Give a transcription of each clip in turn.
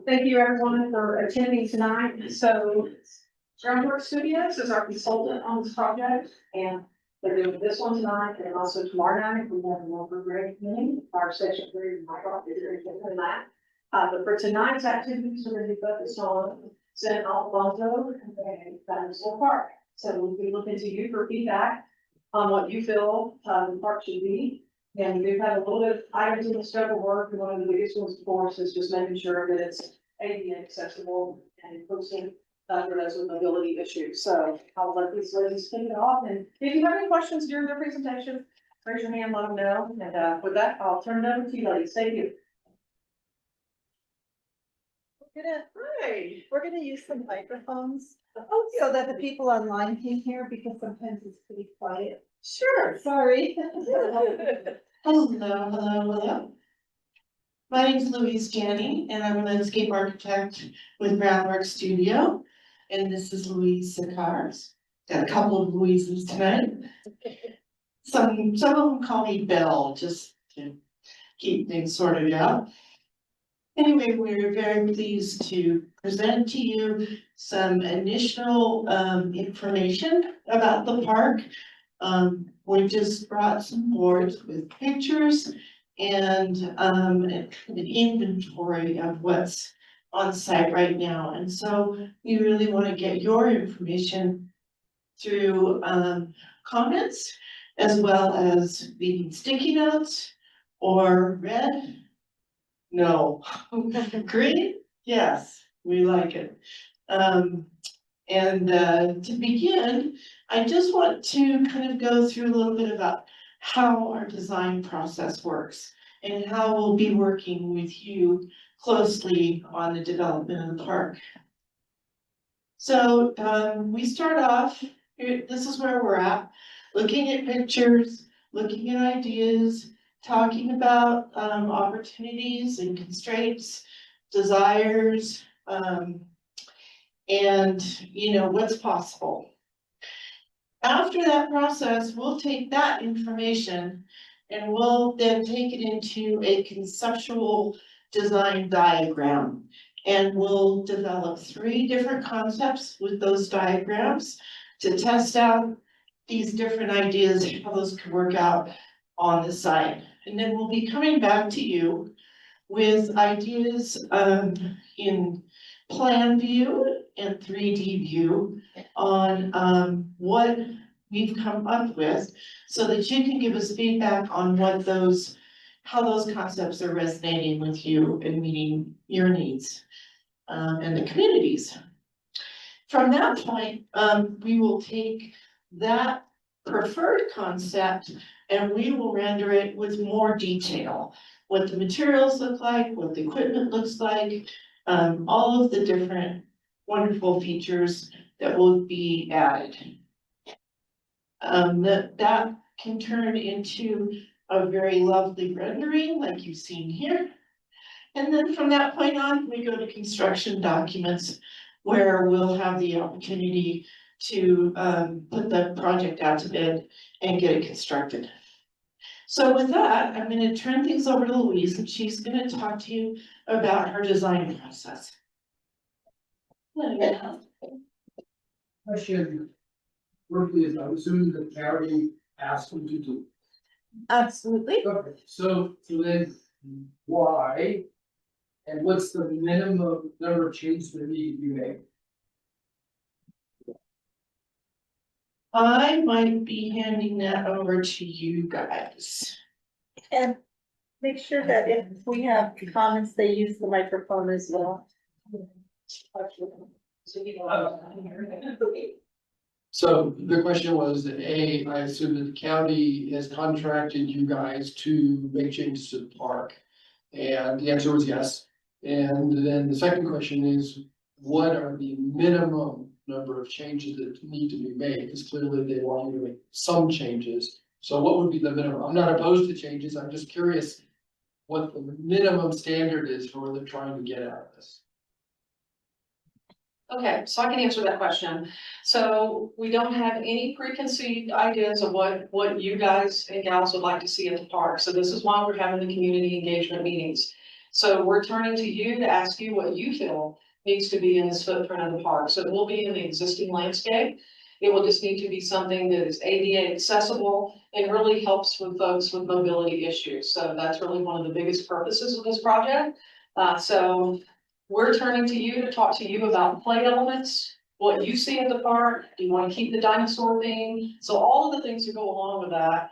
Thank you everyone for attending tonight. So Groundwork Studios is our consultant on this project, and they're doing this one tonight and also tomorrow night. We have a local grade meeting, our session 3, my God, is very different than that. But for tonight's activities, we're going to be focused on San Alfonso and Dinosaur Park. So we'll be looking to you for feedback on what you feel the park should be. And we've had a little bit of items in the scope of work, and one of the biggest ones, of course, is just making sure that it's ADA accessible and posting for those with mobility issues. So I'll let these ladies kick it off, and if you have any questions during their presentation, raise your hand, let them know. And with that, I'll turn it over to you ladies. Thank you. We're gonna use some microphones so that the people online can hear, because sometimes it's pretty quiet. Sure. Sorry. Hello. My name is Louise Janney, and I'm a landscape architect with Groundwork Studio. And this is Louise Sakars. Got a couple of Louises tonight. Some of them call me Belle, just to keep things sorted out. Anyway, we're very pleased to present to you some initial information about the park. We just brought some boards with pictures and an inventory of what's on site right now. And so we really want to get your information through comments, as well as leaving sticky notes or red. No. Green? Yes, we like it. To begin, I just want to kind of go through a little bit about how our design process works and how we'll be working with you closely on the development of the park. So we start off, this is where we're at, looking at pictures, looking at ideas, talking about opportunities and constraints, desires, and what's possible. After that process, we'll take that information and we'll then take it into a conceptual design diagram. And we'll develop 3 different concepts with those diagrams to test out these different ideas, how those could work out on the site. And then we'll be coming back to you with ideas in plan view and 3D view on what we've come up with, so that you can give us feedback on how those concepts are resonating with you and meeting your needs and the communities. From that point, we will take that preferred concept and we will render it with more detail. What the materials look like, what the equipment looks like, all of the different wonderful features that will be added. That can turn into a very lovely rendering like you've seen here. And then from that point on, we go to construction documents, where we'll have the opportunity to put the project out to bid and get it constructed. So with that, I'm going to turn things over to Louise, and she's going to talk to you about her design process. Question. Roughly, is I'm assuming the county asked them to do. Absolutely. Okay, so then why? And what's the minimum number of changes that need to be made? I might be handing that over to you guys. And make sure that if we have comments, they use the microphone as well. So the question was, A, I assume that the county has contracted you guys to make changes to the park. And the answer was yes. And then the second question is, what are the minimum number of changes that need to be made? Because clearly they want you to make some changes. So what would be the minimum? I'm not opposed to changes. I'm just curious what the minimum standard is for what they're trying to get out of this. Okay, so I can answer that question. So we don't have any preconceived ideas of what you guys and gals would like to see at the park. So this is why we're having the community engagement meetings. So we're turning to you to ask you what you feel needs to be in this footprint of the park. So it will be in the existing landscape. It will just need to be something that is ADA accessible and really helps with folks with mobility issues. So that's really one of the biggest purposes of this project. So we're turning to you to talk to you about play elements, what you see at the park. Do you want to keep the dinosaur theme? So all of the things that go along with that,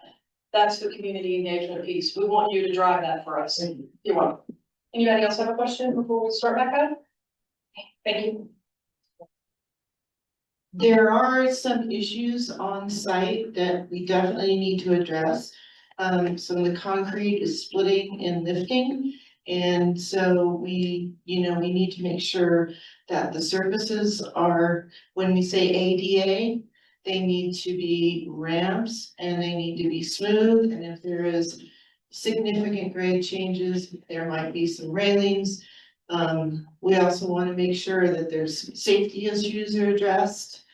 that's the community engagement piece. We want you to drive that for us. You're welcome. Anybody else have a question before we start back up? Thank you. There are some issues on site that we definitely need to address. Some of the concrete is splitting and lifting. And so we need to make sure that the surfaces are, when we say ADA, they need to be ramps and they need to be smooth. And if there is significant grade changes, there might be some railings. We also want to make sure that there's safety issues are addressed.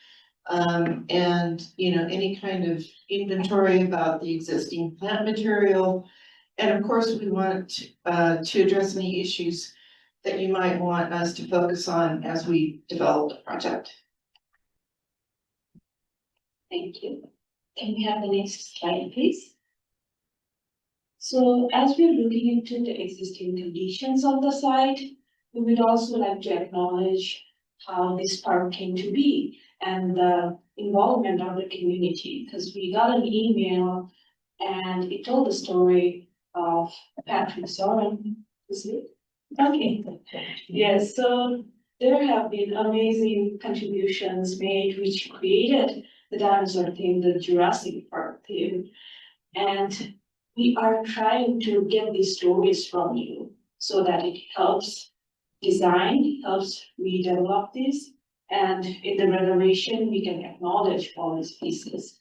And, any kind of inventory about the existing plant material. And of course, we want to address any issues that you might want us to focus on as we develop the project. Thank you. Can we have the next slide, please? So as we're looking into the existing conditions of the site, we would also like to acknowledge how this park came to be and the involvement of the community, because we got an email and it told the story of Patrick Soren. Is it? Okay. Yes, so there have been amazing contributions made which created the dinosaur theme, the Jurassic Park theme. And we are trying to get these stories from you so that it helps design, helps redevelop this. And in the renovation, we can acknowledge all these pieces.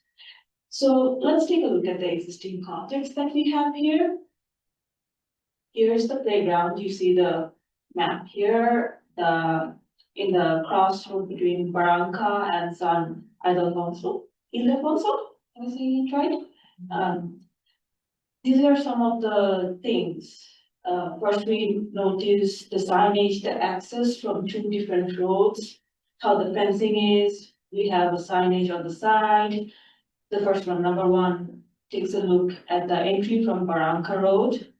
So let's take a look at the existing context that we have here. Here's the playground. You see the map here, in the crossroad between Barranca and San Ildefonso. Ildefonso? Am I saying it right? These are some of the things. First, we notice the signage, the access from two different roads, how the fencing is. We have a signage on the side. The first one, number one, takes a look at the entry from Barranca Road.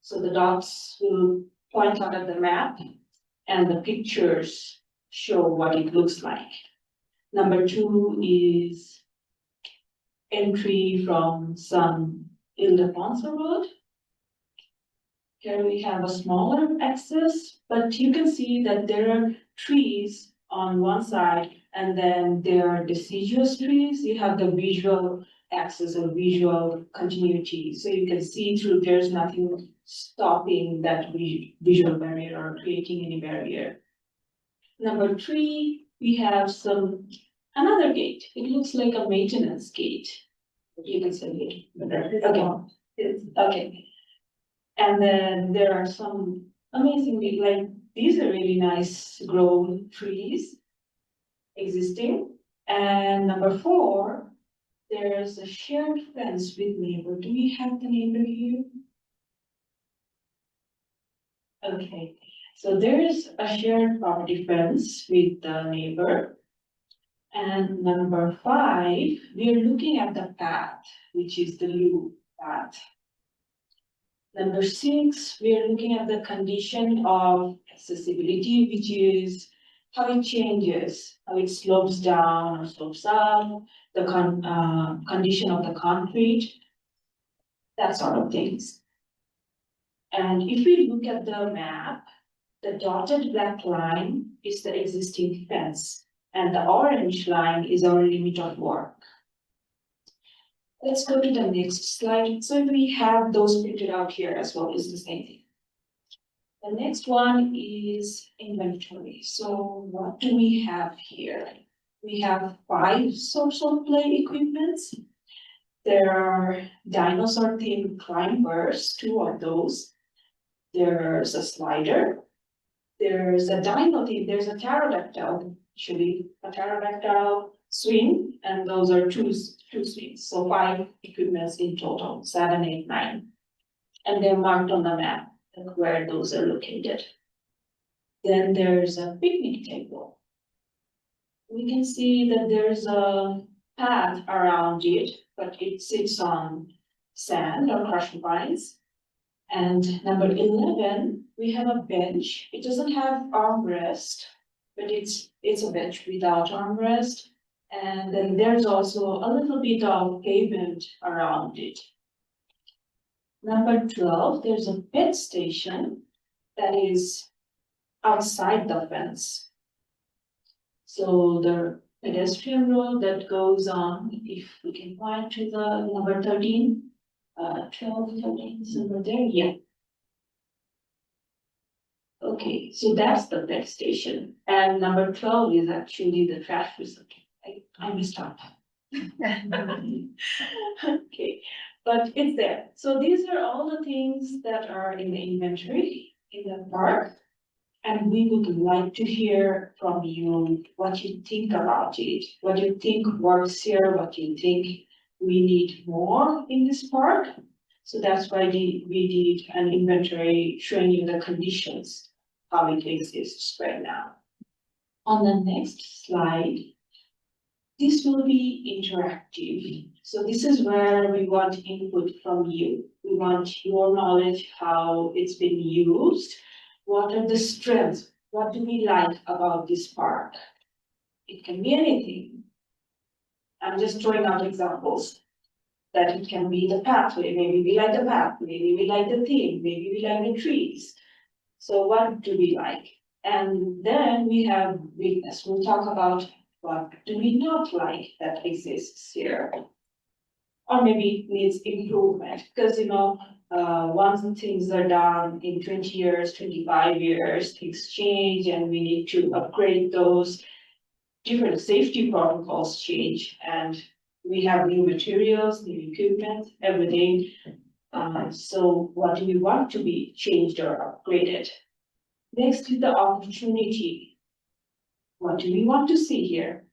So the dots will point out at the map and the pictures show what it looks like. Number two is entry from San Ildefonso Road. Here we have a smaller access, but you can see that there are trees on one side and then there are deciduous trees. You have the visual access or visual continuity. So you can see through, there's nothing stopping that visual barrier or creating any barrier. Number three, we have another gate. It looks like a maintenance gate. You can see it. Okay. Okay. And then there are some amazing, these are really nice grown trees existing. And number four, there's a shared fence with neighbor. Do we have the neighbor here? Okay, so there is a shared property fence with the neighbor. And number five, we are looking at the path, which is the loop path. Number six, we are looking at the condition of accessibility, which is how it changes, how it slopes down or slopes up, the condition of the concrete, that sort of things. And if we look at the map, the dotted black line is the existing fence, and the orange line is our limit of work. Let's go to the next slide. So we have those printed out here as well, is the same thing. The next one is inventory. So what do we have here? We have 5 source of play equipments. There are dinosaur themed climbers, 2 of those. There's a slider. There's a dino theme. There's a pterodactyl, actually, a pterodactyl swing, and those are two swings. So 5 equipments in total, 7, 8, 9. and they're marked on the map where those are located. Then there's a picnic table. We can see that there's a path around it, but it sits on sand or crushed pines. And number 11, we have a bench. It doesn't have armrest, but it's a bench without armrest. And then there's also a little bit of pavement around it. Number 12, there's a pet station that is outside the fence. So the pedestrian road that goes on, if we can point to the number 13, 12, 13, is over there, yeah. Okay, so that's the pet station, and number 12 is actually the trash receptacle. I missed out. Okay, but it's there. So these are all the things that are in the inventory in the park. And we would like to hear from you what you think about it, what you think works here, what you think we need more in this park. So that's why we did an inventory showing you the conditions, how it exists right now. On the next slide, this will be interactive. So this is where we want input from you. We want your knowledge, how it's been used. What are the strengths? What do we like about this park? It can be anything. I'm just throwing out examples. That it can be the pathway, maybe we like the path, maybe we like the theme, maybe we like the trees. So what do we like? And then we have weakness. We'll talk about what do we not like that exists here. Or maybe needs improvement, because once things are done in 20 years, 25 years, things change and we need to upgrade those. Different safety protocols change and we have new materials, new equipment, everything. So what do we want to be changed or upgraded? Next is the opportunity. What do we want to see here?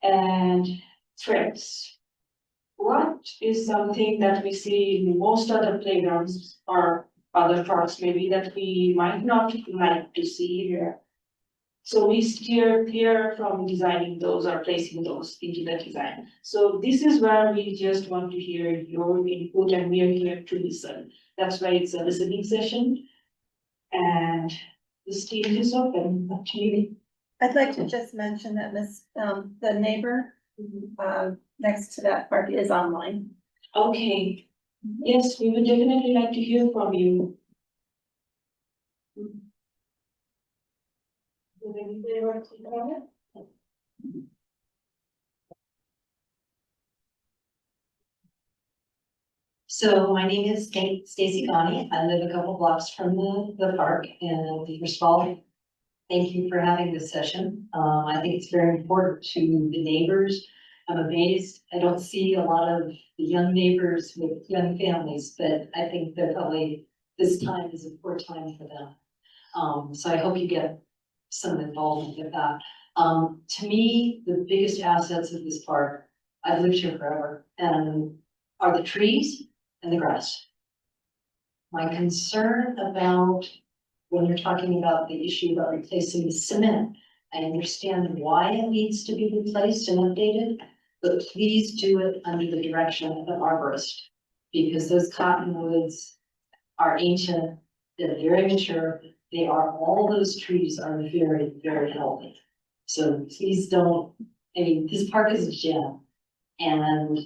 And threats. What is something that we see in most other playgrounds or other parks maybe that we might not like to see here? So we steer clear from designing those or placing those into the design. So this is where we just want to hear your input and we are here to listen. That's why it's a listening session. And the stage is open. Actually, I'd like to just mention that the neighbor, next to that park is online. okay. Yes, we would definitely like to hear from you. Would anybody want to comment? So my name is Stacy Gani. I live a couple blocks from the park, and first of all, thank you for having this session. I think it's very important to the neighbors. I'm amazed. I don't see a lot of the young neighbors with young families, but I think that probably this time is a poor time for them. So I hope you get some involvement with that. To me, the biggest assets of this park, I've lived here forever, and are the trees and the grass. My concern about when you're talking about the issue about replacing the cement, I understand why it needs to be replaced and updated, but please do it under the direction of an arborist, because those cottonwoods are ancient, they're very mature, all those trees are very, very healthy. So please don't, this park is a gem, and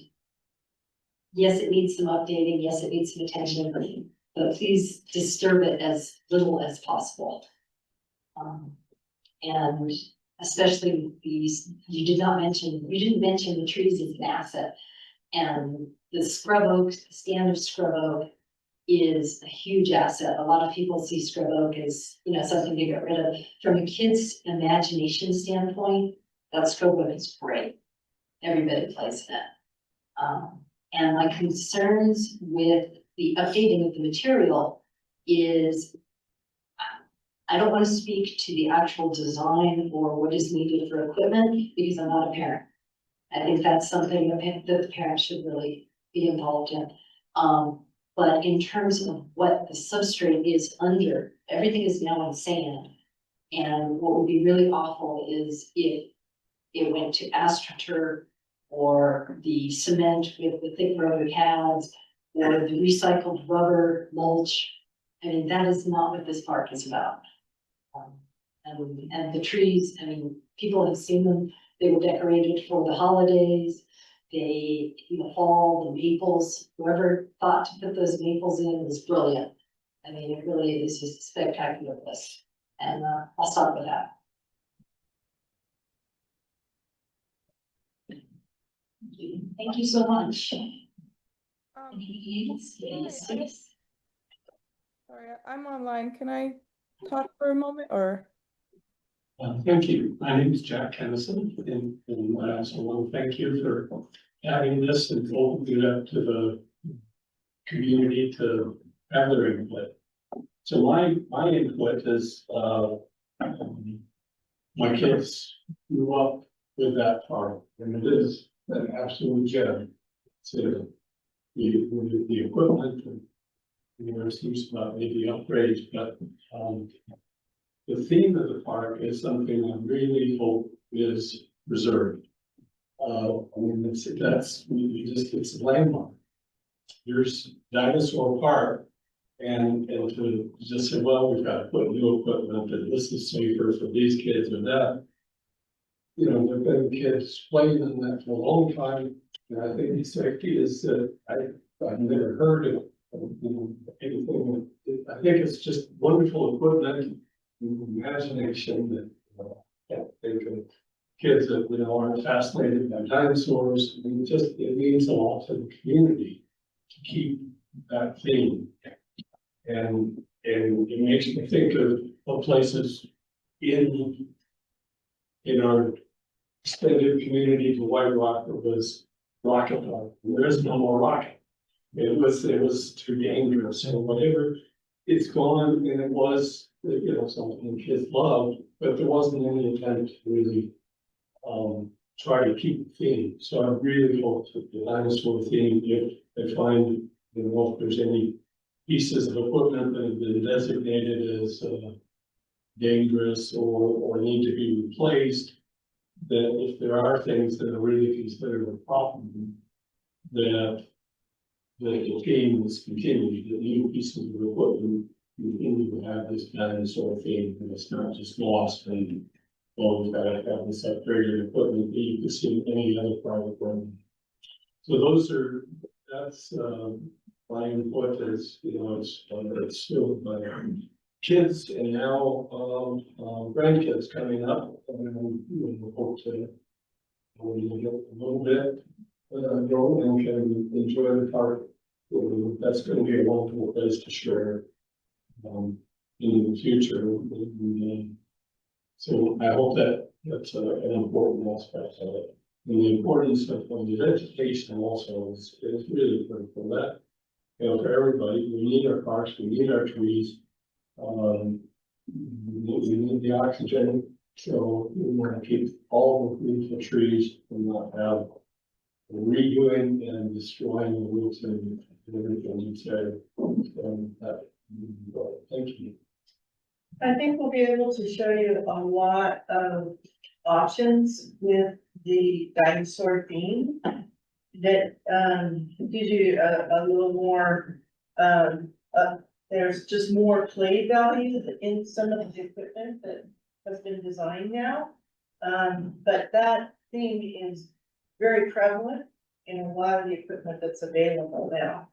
yes, it needs some updating, yes, it needs some attention, but please disturb it as little as possible. And especially these, you didn't mention the trees as an asset. And the scrub oak, the stand of scrub oak is a huge asset. A lot of people see scrub oak as, something to get rid of. From a kid's imagination standpoint, that scrub oak is great. Everybody plays in it. And my concerns with the updating of the material is, I don't want to speak to the actual design or what is needed for equipment because I'm not a parent. I think that's something that the parents should really be involved in. But in terms of what the substrate is under, everything is now in sand. And what would be really awful is if it went to AstroTurf or the cement with the thick rubber pads or the recycled rubber mulch. I mean, that is not what this park is about. And the trees, I mean, people have seen them, they were decorated for the holidays. They, in the fall, the maples, whoever thought to put those maples in was brilliant. I mean, it really is just a spectacular place. And I'll stop with that. Thank you so much. Yes. Sorry, I'm online. Can I talk for a moment or? Thank you. My name is Jack Kennison, and I also want to thank you for having this and opening it up to the community to have their input. So my input is, my kids grew up with that park, and it is an absolute gem. So the equipment, and, there seems about maybe upgrades, but the theme of the park is something I really hope is preserved. I mean, it's a landmark. There's Dinosaur Park, and to just say, well, we've got to put new equipment, and this is safer for these kids or that. You know, there've been kids playing in that for a long time, and I think safety is, I've never heard of, anything. I think it's just wonderful equipment, imagination that think of kids that, are fascinated by dinosaurs. I mean, it means a lot to the community to keep that theme. And it makes me think of places in our extended community to White Rock. There was Rocket Park. There is no more Rocket. It was too dangerous. So whatever, it's gone, and it was, something kids loved, but there wasn't any attempt to really try to keep the theme. So I really hope that the dinosaur theme, if they find, if there's any pieces of equipment that have been designated as dangerous or need to be replaced, that if there are things that are really considered a problem, that the theme is continued, that new pieces of equipment continue to have this dinosaur theme, and it's not just lost and, well, we've got to have this upgraded equipment that you can see in any other private room. So that's my input is, it's still my kids and now grandkids coming up, and we hope to get a little bit grown and can enjoy the park. That's going to be a wonderful place to share in the future. So I hope that's an important aspect of it. And the importance of the education also is really critical. That, for everybody, we need our parks, we need our trees. We need the oxygen. So we want to keep all the beautiful trees and not have redoing and destroying the roots and everything you said. Thank you. I think we'll be able to show you a lot of options with the dinosaur theme that gives you a little more, there's just more play value in some of the equipment that has been designed now. But that theme is very prevalent in a lot of the equipment that's available now.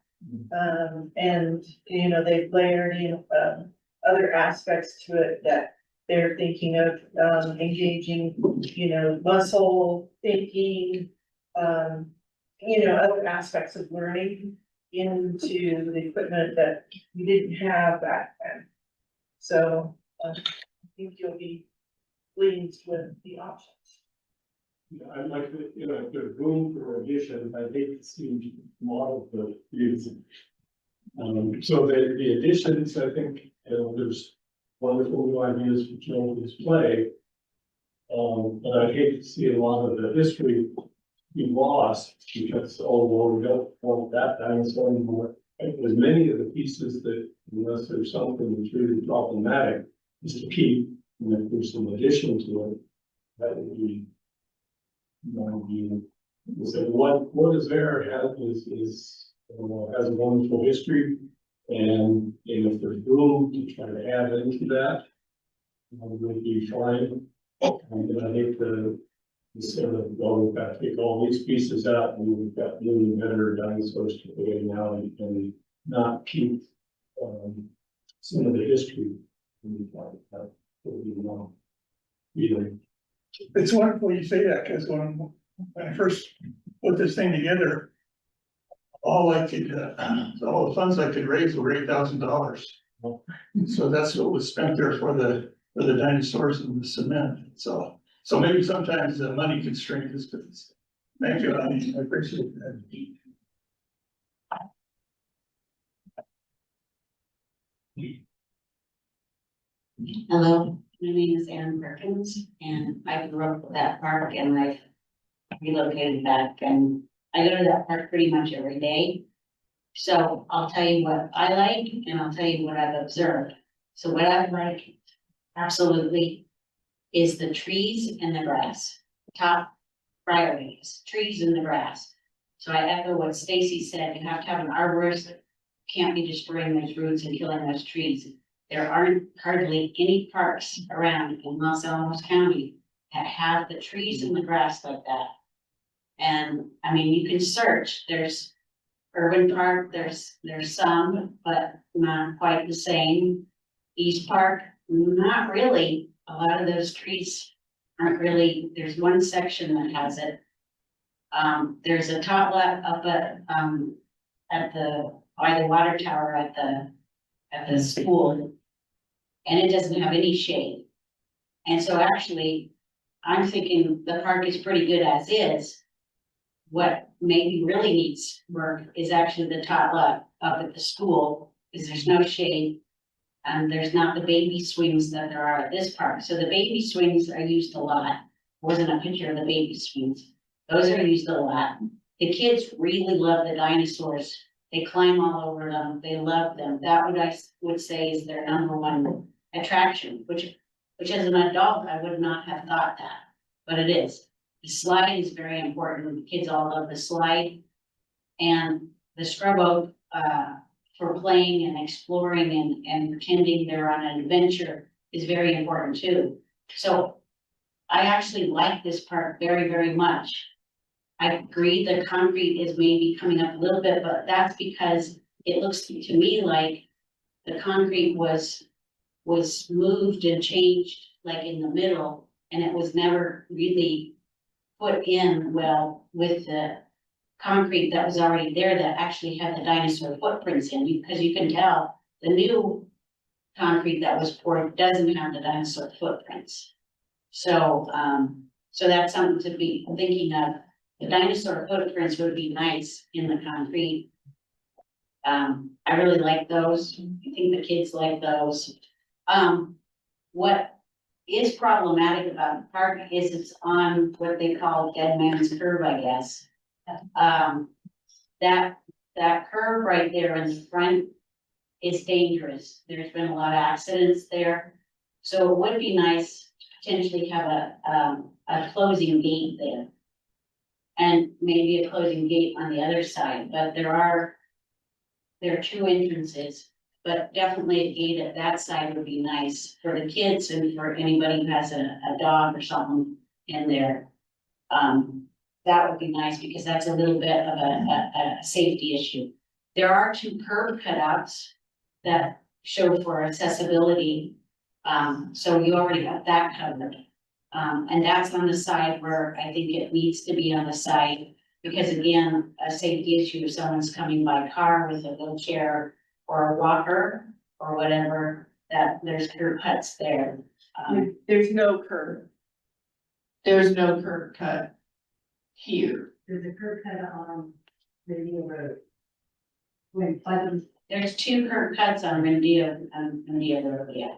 And, they've layered in other aspects to it that they're thinking of engaging, muscle thinking, other aspects of learning into the equipment that we didn't have back then. So I think you'll be pleased with the options. I'd like to, if there's room for addition, I hate to see a lot of the views. So the additions, I think, there's wonderful new ideas for children's play. But I hate to see a lot of the history be lost because, we don't want that dinosaur anymore. as many of the pieces that, unless there's something that's really problematic, is to keep, and if there's some addition to it, that would be. So what is there has a wonderful history, and if there's room to try to add into that, would be fine. And I think instead of, well, we've got to take all these pieces out, and we've got new and better dinosaurs to put in now, and not keep some of the history. Either. It's wonderful you say that, because when I first put this thing together, all the funds I could raise were $8,000. So that's what was spent there for the dinosaurs and the cement. So maybe sometimes the money constraint is, thank you, I appreciate that. Hello, my name is Ann Perkins, and I grew up with that park, and I've relocated back, and I go to that park pretty much every day. So I'll tell you what I like, and I'll tell you what I've observed. So what I like absolutely is the trees and the grass. Top priorities, trees and the grass. So I echo what Stacy said, you have to have an arborist, can't be destroying those roots and killing those trees. There aren't hardly any parks around in Los Alamos County that have the trees and the grass like that. And I mean, you can search, there's Urban Park, there's some, but not quite the same. East Park, not really. A lot of those trees aren't really, there's one section that has it. There's a tot lot up by the water tower at the school, and it doesn't have any shade. And so actually, I'm thinking the park is pretty good as is. What maybe really needs work is actually the tot lot up at the school, because there's no shade. And there's not the baby swings that there are at this park. So the baby swings are used a lot. Wasn't a picture of the baby swings. Those are used a lot. The kids really love the dinosaurs. They climb all over them. They love them. That I would say is their number one attraction, which as an adult, I would not have thought that, but it is. The slide is very important. The kids all love the slide, and the scrub oak, for playing and exploring and pretending they're on an adventure is very important too. So I actually like this park very, very much. I agree the concrete is maybe coming up a little bit, but that's because it looks to me like the concrete was moved and changed like in the middle, and it was never really put in well with the concrete that was already there that actually had the dinosaur footprints in, because you can tell the new concrete that was poured doesn't have the dinosaur footprints. So, so that's something to be thinking of. The dinosaur footprints would be nice in the concrete. I really like those. I think the kids like those. What is problematic about the park is it's on what they call Dead Man's Curve, I guess. That curve right there in the front is dangerous. There's been a lot of accidents there. So it would be nice to potentially have a closing gate there. And maybe a closing gate on the other side, but there are two entrances, but definitely a gate at that side would be nice for the kids and for anybody who has a dog or something in there. That would be nice, because that's a little bit of a safety issue. There are two curb cutouts that show for accessibility. So you already have that covered. And that's on the side where I think it needs to be on the side, because again, a safety issue if someone's coming by car with a wheelchair or a walker or whatever, that there's curb cuts there. There's no curb. There's no curb cut here. There's a curb cut on Rendia Road. There's two curb cuts on Rendia Road, yeah.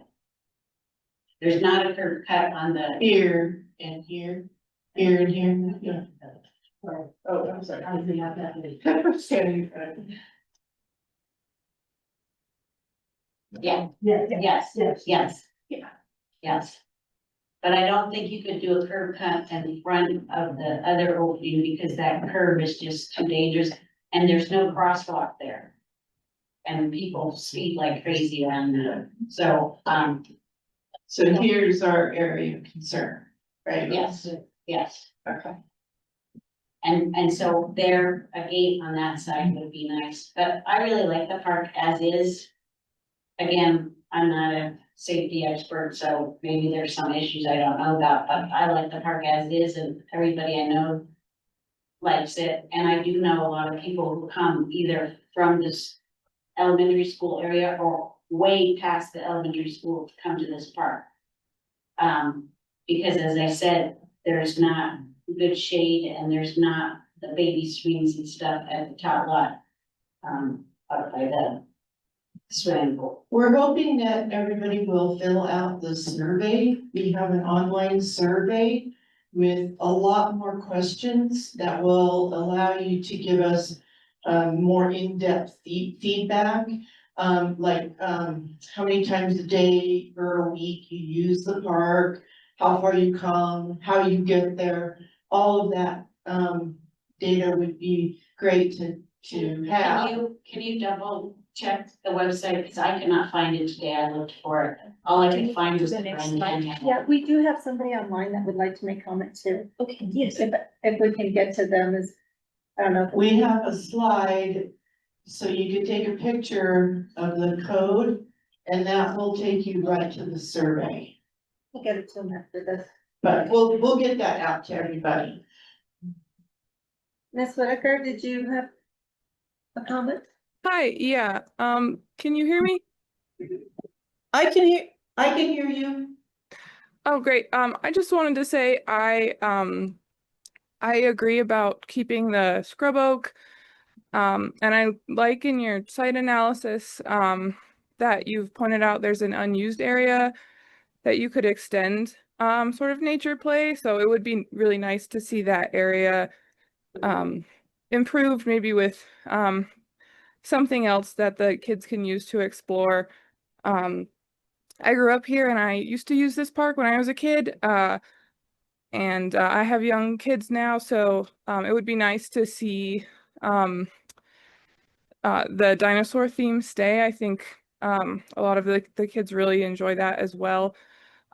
There's not a curb cut on the. Here and here, here and here, yeah. Oh, I'm sorry. I was gonna have that. I'm standing in front of you. Yeah, Yeah. yes, yes. Yeah. Yes. But I don't think you could do a curb cut in front of the other opening because that curb is just too dangerous and there's no crosswalk there. And people speed like crazy around there. So, So here's our area of concern, right? yes, yes. Okay. And so there, a gate on that side would be nice, but I really like the park as is. Again, I'm not a safety expert, so maybe there's some issues I don't know about, but I like the park as is and everybody I know likes it. And I do know a lot of people who come either from this elementary school area or way past the elementary school to come to this park. Because as I said, there's not good shade and there's not the baby swings and stuff at the top lot. Up by the swimming pool. We're hoping that everybody will fill out the survey. We have an online survey with a lot more questions that will allow you to give us more in-depth feedback. How many times a day or a week you use the park, how far you come, how you get there, all of that data would be great to have. Can you double check the website? Because I cannot find it today. I looked for it. All I could find was the brand name. Yeah, we do have somebody online that would like to make comment too. Okay, yes. If we can get to them is, I don't know. We have a slide, so you could take a picture of the code and that will take you right to the survey. We'll get it to them after this. But we'll get that out to everybody. Ms. Whitaker, did you have a comment? Hi, yeah, can you hear me? I can hear you. Oh, great. I just wanted to say I agree about keeping the scrub oak. And I like in your site analysis, that you've pointed out there's an unused area that you could extend, sort of nature play. So it would be really nice to see that area, improved maybe with, something else that the kids can use to explore. I grew up here and I used to use this park when I was a kid, and I have young kids now, so it would be nice to see the dinosaur theme stay. I think a lot of the kids really enjoy that as well.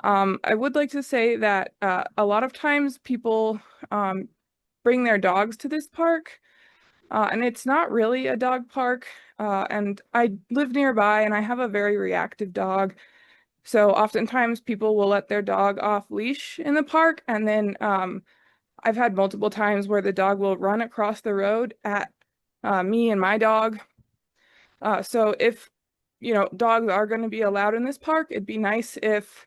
I would like to say that a lot of times people bring their dogs to this park. And it's not really a dog park, and I live nearby and I have a very reactive dog. So oftentimes people will let their dog off leash in the park, and then I've had multiple times where the dog will run across the road at me and my dog. So if, dogs are going to be allowed in this park, it'd be nice if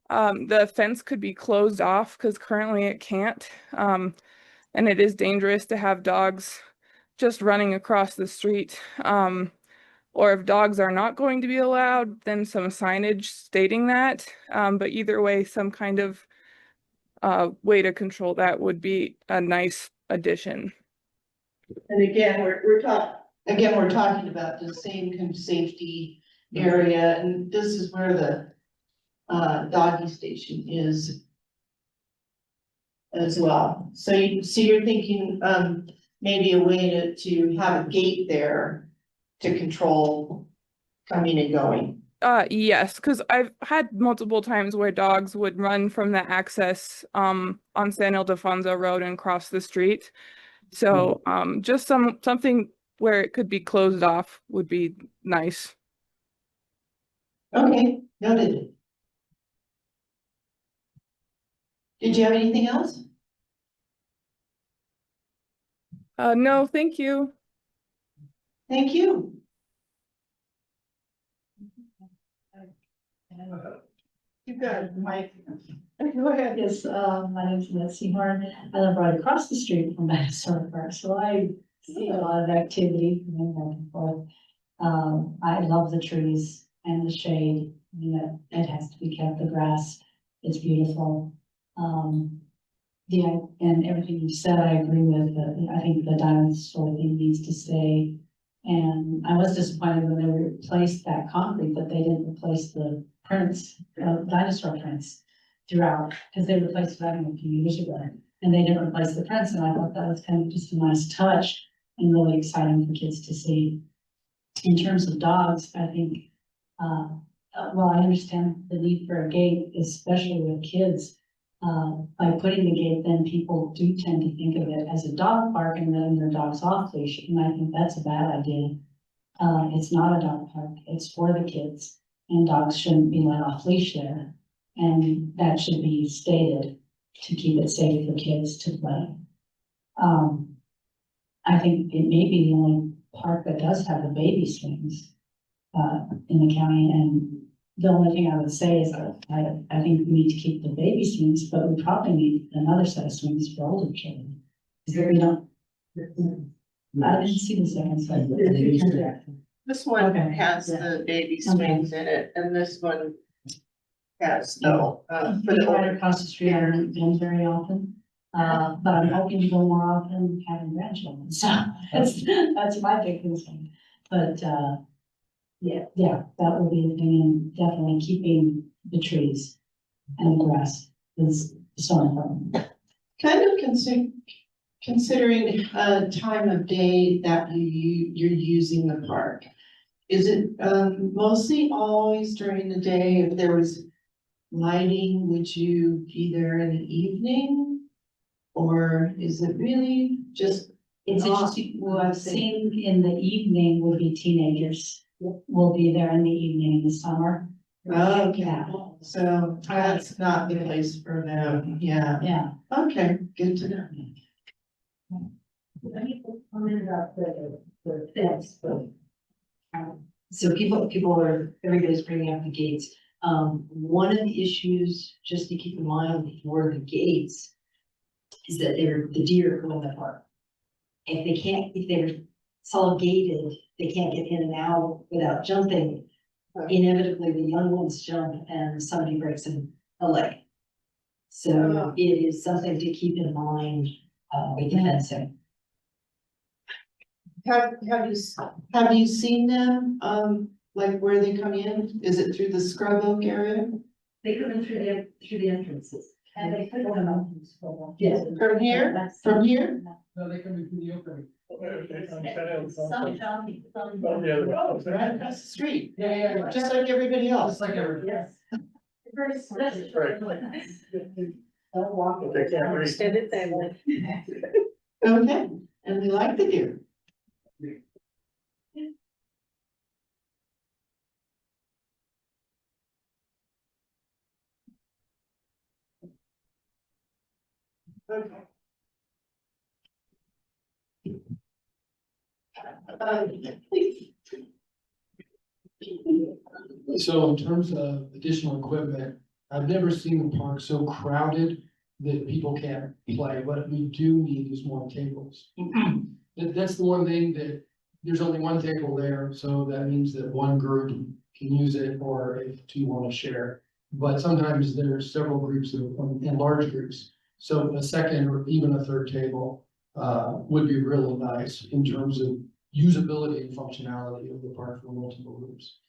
the fence could be closed off, because currently it can't. And it is dangerous to have dogs just running across the street. Or if dogs are not going to be allowed, then some signage stating that. But either way, some kind of way to control that would be a nice addition. And again, we're talking about the same kind of safety area, and this is where the doggy station is as well. So you're thinking maybe a way to have a gate there to control coming and going. Yes, because I've had multiple times where dogs would run from the access on San Ildefonso Road and cross the street. So just something where it could be closed off would be nice. Okay, noted. Did you have anything else? No, thank you. Thank you. You got it, Mike. Go ahead. Yes, my name's Nancy Horn. I live right across the street from Dinosaur Park, so I see a lot of activity going back and forth. I love the trees and the shade. It has to be kept. The grass is beautiful. And everything you said, I agree with. I think the dinosaur thing needs to stay. And I was disappointed when they replaced that concrete, but they didn't replace the prints, dinosaur prints throughout, because they replaced that a few years ago. And they didn't replace the prints, and I thought that was kind of just a nice touch and really exciting for kids to see. In terms of dogs, I think, well, I understand the need for a gate, especially with kids. By putting the gate, then people do tend to think of it as a dog park and letting their dogs off leash, and I think that's a bad idea. It's not a dog park, it's for the kids, and dogs shouldn't be let off leash there. And that should be stated to keep it safe for kids to play. I think it may be the only park that does have the baby swings, in the county, and the only thing I would say is that I think we need to keep the baby swings, but we probably need another set of swings for older children. Is there, we don't. I didn't see the second set. This one Okay. has the baby swings in it, and this one has no, for We the ride older. across the street, I haven't been very often, but I'm hoping to go more often having grandchildren, so that's my big concern. But, yeah, that will be a thing, and definitely keeping the trees and the grass is so important. Kind of considering time of day that you're using the park. Is it mostly always during the day? If there was lighting, would you be there in the evening? Or is it really just? It's interesting, what I've seen in the evening would be teenagers will be there in the evening in the summer. Oh, okay, Yeah. so that's not the place for them, yeah, Yeah. okay, good to know. So everybody's bringing up the gates. One of the issues, just to keep in mind for the gates, is that the deer go in the park. If they're solid gated, they can't get in and out without jumping. Inevitably, the young ones jump and somebody breaks a leg. So it is something to keep in mind, with the fencing. Have you seen them, like where they come in? Is it through the Scrub Oak area? They come in through the entrances. And they put them up. Yes. From here? From here? No, they come in through the opening. Some jumping, some. Right across the street, Yeah. just like everybody else. Just like everything. Yes. Don't walk it. They can't reach. Extended family. Okay, and we like the deer. Okay. So in terms of additional equipment, I've never seen the park so crowded that people can't play. What we do need is more tables. That's the one thing that, there's only one table there, so that means that one group can use it, or if two want to share. But sometimes there's several groups in large groups. So a second or even a third table would be really nice in terms of usability and functionality of the park for multiple groups.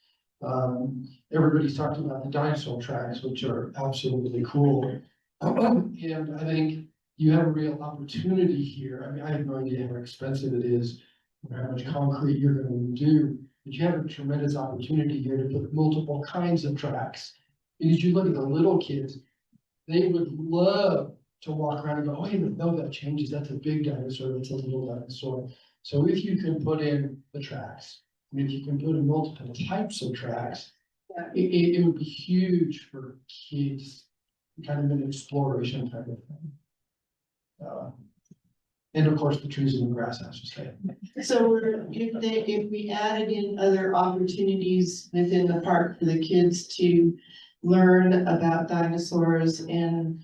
Everybody's talked about the dinosaur tracks, which are absolutely cool. And I think you have a real opportunity here. I mean, I have no idea how expensive it is, or how much concrete you're going to do, but you have a tremendous opportunity here to put multiple kinds of tracks. Because you look at the little kids, they would love to walk around and go, oh, hey, no, that changes. That's a big dinosaur. That's a little dinosaur. So if you can put in the tracks, and if you can put in multiple types of tracks, it would be huge for kids, kind of an exploration type of thing. And of course, the trees and the grass, I should say. So if we added in other opportunities within the park for the kids to learn about dinosaurs and,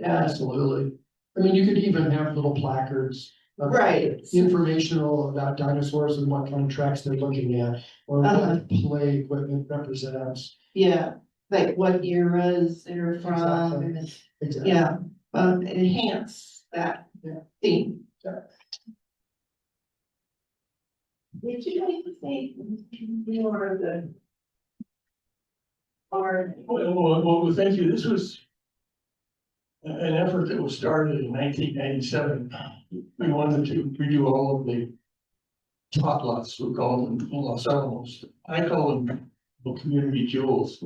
Absolutely. I mean, you could even have little placards. Right. Informational about dinosaurs and what kind of tracks they're looking at, or what play equipment represents. Yeah, like what eras they're from, Exactly. yeah, enhance that theme. Did you like to say more of the? Or, Well, thank you. This was an effort that was started in 1997. We wanted to redo all of the tot lots, we call them, in Los Alamos. I call them the community jewels.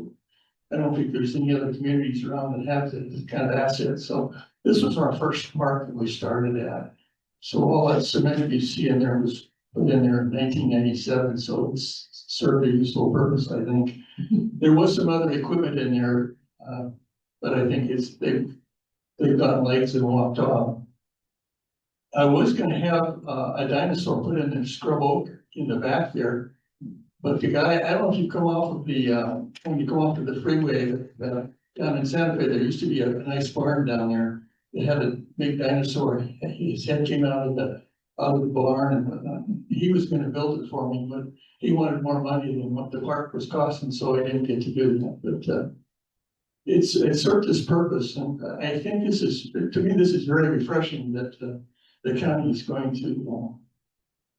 I don't think there's any other communities around that have this kind of asset. So this was our first park that we started at. So all that cement you see in there was put in there in 1997. So it's served a useful purpose, I think. There was some other equipment in there, but I think they've gotten legs and walked off. I was gonna have a dinosaur put in the scrub oak in the back there. But the guy, I don't know if you come off of the, when you go off to the freeway, down in Santa Fe, there used to be a nice farm down there. They had a big dinosaur, his head came out of the barn and he was gonna build it for me, but he wanted more money than what the park was costing, so I didn't get to do that, but it served its purpose, and I think this is, to me, this is very refreshing that the county is going to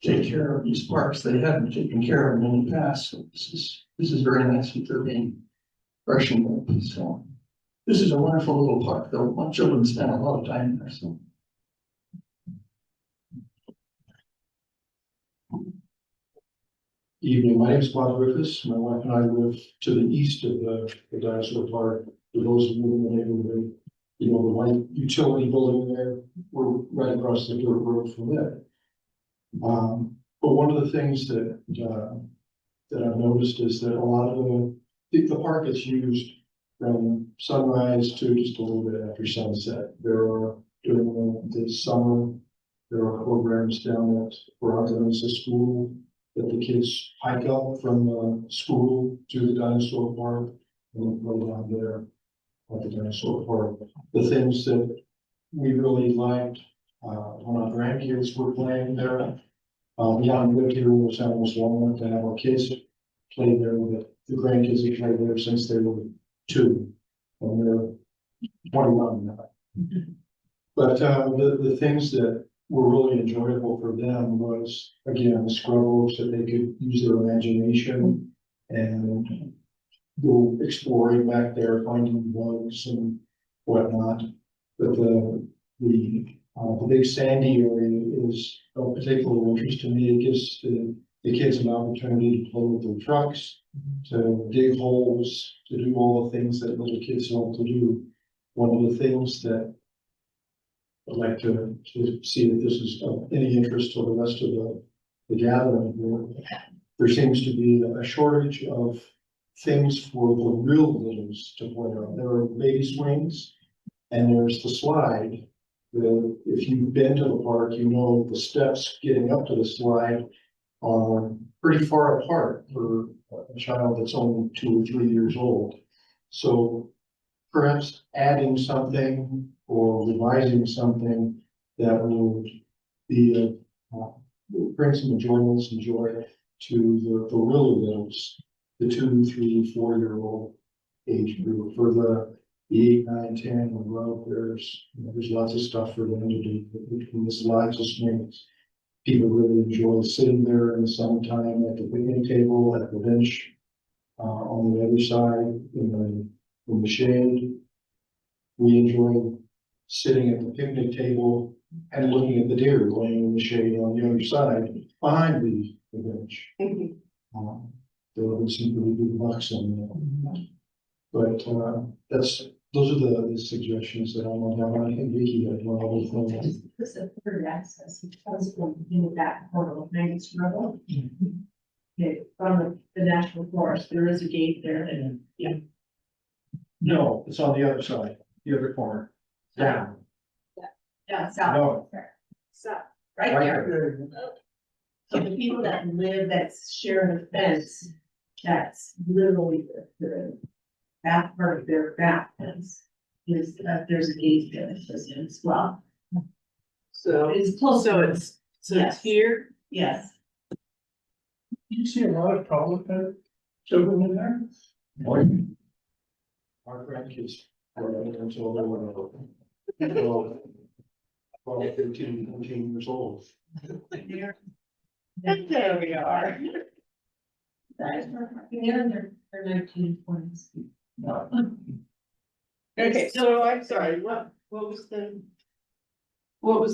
take care of these parks. They haven't taken care of them in the past, so this is very nice that they're being freshened up. So this is a wonderful little park, though. My children spend a lot of time there, so. Evening, my name is Bob Griffiths. My wife and I live to the east of the dinosaur park. For those who live in the neighborhood, you know, the white utility building there, we're right across the dirt road from there. But one of the things that I've noticed is that a lot of the park is used from sunrise to just a little bit after sunset. There are, during the summer, there are programs down at Alamos School that the kids hike up from school to the dinosaur park and go down there at the dinosaur park. The things that we really liked when our grandkids were playing there. Beyond lived here in Los Alamos long enough to have our kids play there, with the grandkids have played there since they were 2, and they're 21 now. But the things that were really enjoyable for them was, again, the scrub oaks, that they could use their imagination and go exploring back there, finding bugs and whatnot. But the big sandy area is of particular interest to me. It gives the kids an opportunity to play with their trucks, to dig holes, to do all the things that little kids love to do. One of the things that I'd like to see if this is of any interest to the rest of the gathering here. There seems to be a shortage of things for the real littles to play on. There are baby swings, and there's the slide. If you've been to the park, you know the steps getting up to the slide are pretty far apart for a child that's only 2 or 3 years old. So perhaps adding something or revising something that would be bring some enjoyment, some joy to the really littles, the 2, 3, 4-year-old age group. For the 8, 9, 10 and above, there's lots of stuff for them to do between the slides of swings. People really enjoy sitting there in the summertime at the picnic table, at the bench, on the other side in the shade. We enjoy sitting at the picnic table and looking at the deer laying in the shade on the other side behind the bench. There were some really good bucks on there. But those are the suggestions that I want to have. I think Vicky had one other thing. this is third access, because in that portal of Maggie's Rubble. Okay, from the national forest, there is a gate there, and, yeah. No, it's on the other side, the other corner, down. Yeah, south. No. So, right there. So the people that live, that's sharing a fence, that's literally the that part of their back fence is, there's a gate there that says it as well. So it's close. So it's here? Yes. You see a lot of problem children in there? Our grandkids were in until they were 12, 13, 14 years old. There we are. Okay, so I'm sorry, what was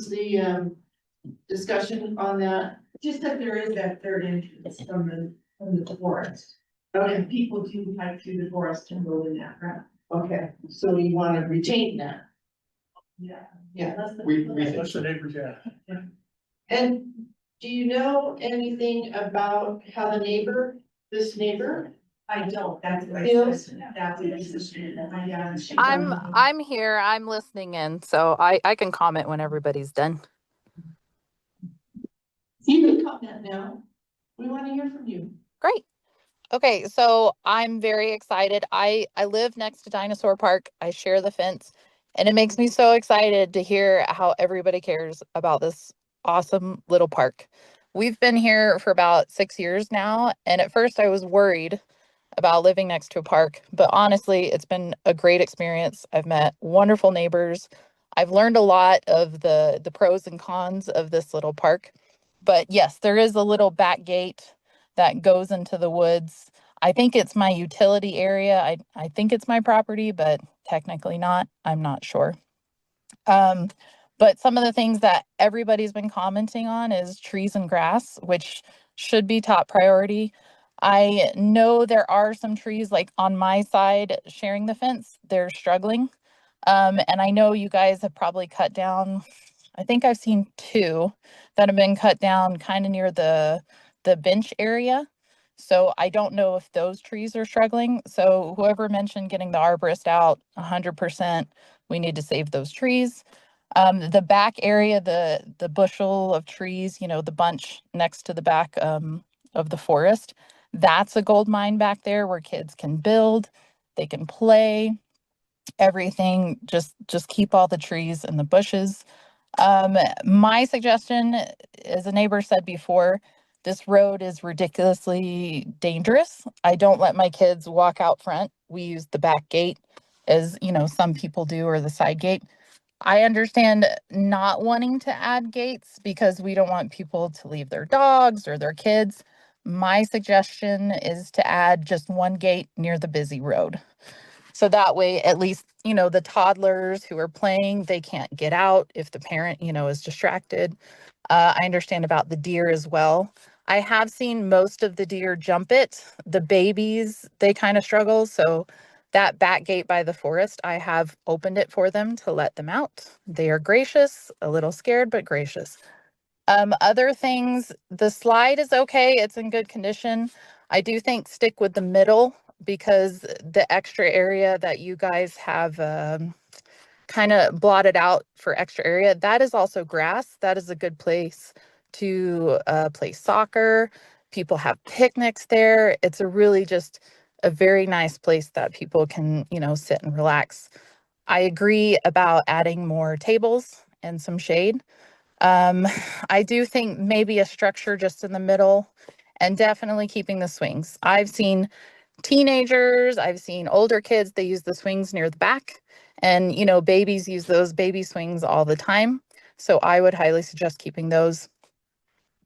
the discussion on that? Just that there is that third entrance from the forest. Okay, And people do hike through the forest and go in that route. okay, so we want to retain that. Yeah. Yeah. We think That's the neighbors, yeah. And do you know anything about how this neighbor? I don't, that's what I Feels- said, that's what I said. I'm here. I'm listening in, so I can comment when everybody's done. You can comment now. We want to hear from you. Great. Okay, so I'm very excited. I live next to Dinosaur Park. I share the fence, and it makes me so excited to hear how everybody cares about this awesome little park. We've been here for about 6 years now, and at first I was worried about living next to a park, but honestly, it's been a great experience. I've met wonderful neighbors. I've learned a lot of the pros and cons of this little park. But yes, there is a little back gate that goes into the woods. I think it's my utility area. I think it's my property, but technically not. I'm not sure. But some of the things that everybody's been commenting on is trees and grass, which should be top priority. I know there are some trees like on my side sharing the fence, they're struggling. And I know you guys have probably cut down, I think I've seen 2 that have been cut down kind of near the bench area. So I don't know if those trees are struggling. So whoever mentioned getting the arborist out, 100%, we need to save those trees. The back area, the bushel of trees, you know, the bunch next to the back of the forest, that's a gold mine back there where kids can build, they can play, everything. Just keep all the trees and the bushes. My suggestion, as a neighbor said before, this road is ridiculously dangerous. I don't let my kids walk out front. We use the back gate, as you know, some people do, or the side gate. I understand not wanting to add gates because we don't want people to leave their dogs or their kids. My suggestion is to add just one gate near the busy road. So that way, at least, you know, the toddlers who are playing, they can't get out if the parent, you know, is distracted. I understand about the deer as well. I have seen most of the deer jump it. The babies, they kind of struggle. So that back gate by the forest, I have opened it for them to let them out. They are gracious, a little scared, but gracious. Other things, the slide is okay. It's in good condition. I do think stick with the middle because the extra area that you guys have kind of blotted out for extra area, that is also grass. That is a good place to play soccer. People have picnics there. It's a really just a very nice place that people can, you know, sit and relax. I agree about adding more tables and some shade. I do think maybe a structure just in the middle and definitely keeping the swings. I've seen teenagers, I've seen older kids, they use the swings near the back, and you know, babies use those baby swings all the time. So I would highly suggest keeping those.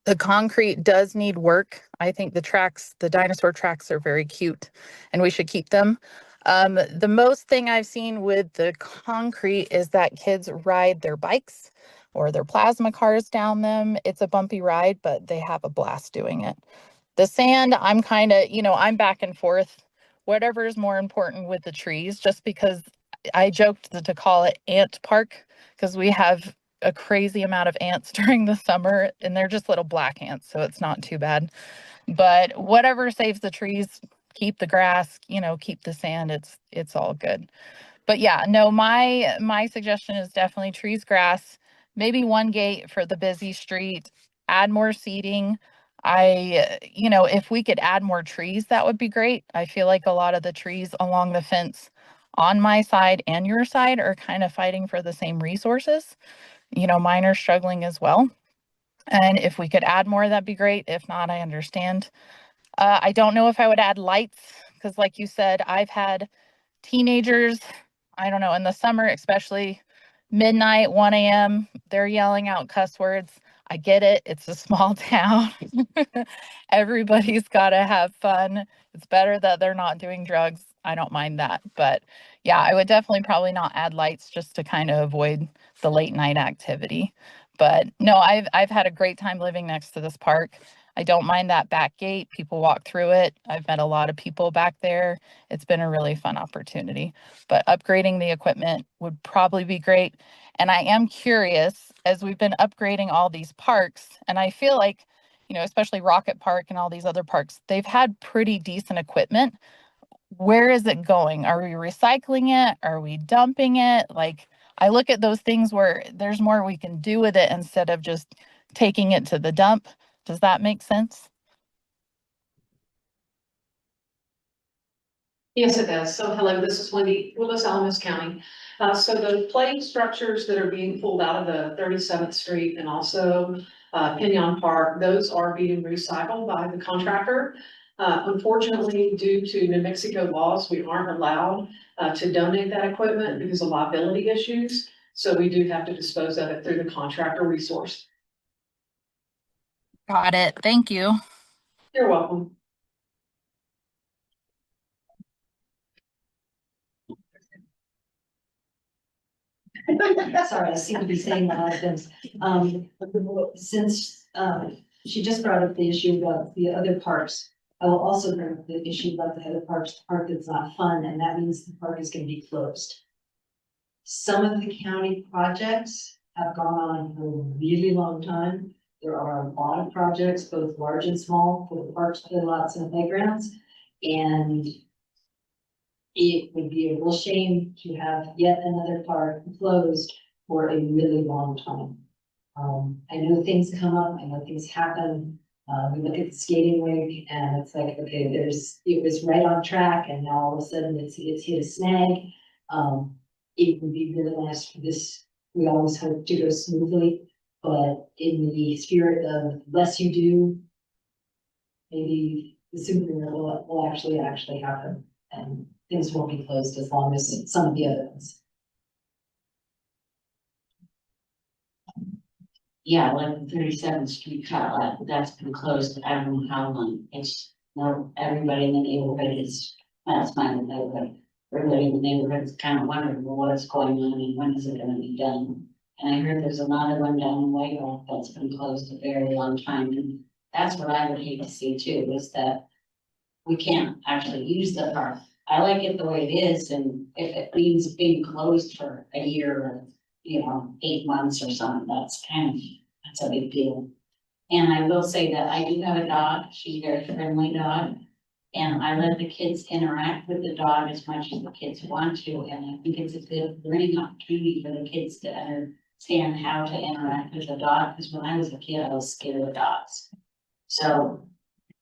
The concrete does need work. I think the tracks, the dinosaur tracks are very cute and we should keep them. The most thing I've seen with the concrete is that kids ride their bikes or their plasma cars down them. It's a bumpy ride, but they have a blast doing it. The sand, I'm kind of, you know, I'm back and forth. Whatever is more important with the trees, just because I joked to call it ant park because we have a crazy amount of ants during the summer and they're just little black ants, so it's not too bad. But whatever saves the trees, keep the grass, you know, keep the sand, it's all good. But yeah, no, my suggestion is definitely trees, grass, maybe one gate for the busy street, add more seating. You know, if we could add more trees, that would be great. I feel like a lot of the trees along the fence on my side and your side are kind of fighting for the same resources. You know, mine are struggling as well. And if we could add more, that'd be great. If not, I understand. I don't know if I would add lights because like you said, I've had teenagers, I don't know, in the summer, especially midnight, 1 a.m., they're yelling out cuss words. I get it. It's a small town. Everybody's got to have fun. It's better that they're not doing drugs. I don't mind that. But yeah, I would definitely probably not add lights just to kind of avoid the late night activity. But no, I've had a great time living next to this park. I don't mind that back gate. People walk through it. I've met a lot of people back there. It's been a really fun opportunity. But upgrading the equipment would probably be great. And I am curious, as we've been upgrading all these parks, and I feel like, you know, especially Rocket Park and all these other parks, they've had pretty decent equipment. Where is it going? Are we recycling it? Are we dumping it? Like, I look at those things where there's more we can do with it instead of just taking it to the dump. Does that make sense? Yes, it does. So hello, this is Wendy, Willis, Alamos County. So the play structures that are being pulled out of the 37th Street and also Pinion Park, those are being recycled by the contractor. Unfortunately, due to New Mexico laws, we aren't allowed to donate that equipment because of liability issues. So we do have to dispose of it through the contractor resource. Got it. Thank you. You're welcome. Sorry, I seem to be saying a lot of things. Since, she just brought up the issue about the other parks, I will also bring up the issue about the other parks, the park that's not fun, and that means the park is gonna be closed. Some of the county projects have gone on for a really long time. There are a lot of projects, both large and small, for the parks, playlots, and playgrounds. And it would be a real shame to have yet another park closed for a really long time. I know things come up, I know things happen. We look at the skating rink and it's like, okay, it was right on track and now all of a sudden it's hit a snag. It would be really nice for this, we always hope to go smoothly, but in the spirit of less you do, maybe the sooner will actually happen and things won't be closed as long as some of the other ones. Yeah, like the 37th Street outlet, that's been closed, I don't know how long. It's, no, everybody in the neighborhood is, that's my neighborhood. Everybody in the neighborhood is kind of wondering, well, what's going on and when is it gonna be done? And I heard there's another one down in White Rock that's been closed a very long time. And that's what I would hate to see too, is that we can't actually use the park. I like it the way it is, and if it means being closed for a year or, 8 months or something, that's a big deal. And I will say that I do have a dog, she's a very friendly dog, and I let the kids interact with the dog as much as the kids want to, and I think it's a good learning opportunity for the kids to understand how to interact with the dog, because when I was a kid, I was scared of dogs. So,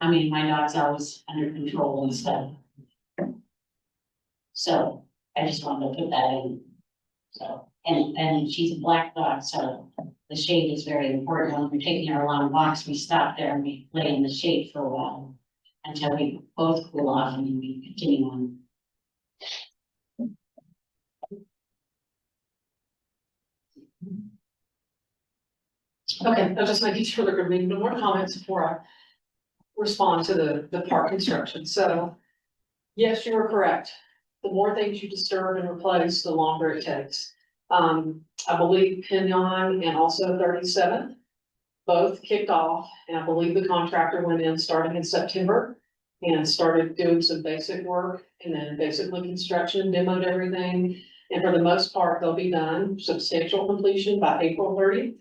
I mean, my dog's always under control and stuff. So I just wanted to put that in. So, and she's a black dog, so the shade is very important. When we're taking her long walks, we stop there and we lay in the shade for a while until we both cool off and then we continue on. Okay, I'll just make sure there are going to be no more comments before I respond to the park construction. So yes, you are correct. The more things you disturb and replace, the longer it takes. I believe Pinion and also 37th both kicked off, and I believe the contractor went in starting in September and started doing some basic work and then basically construction, demoed everything. And for the most part, they'll be done substantial completion by April 30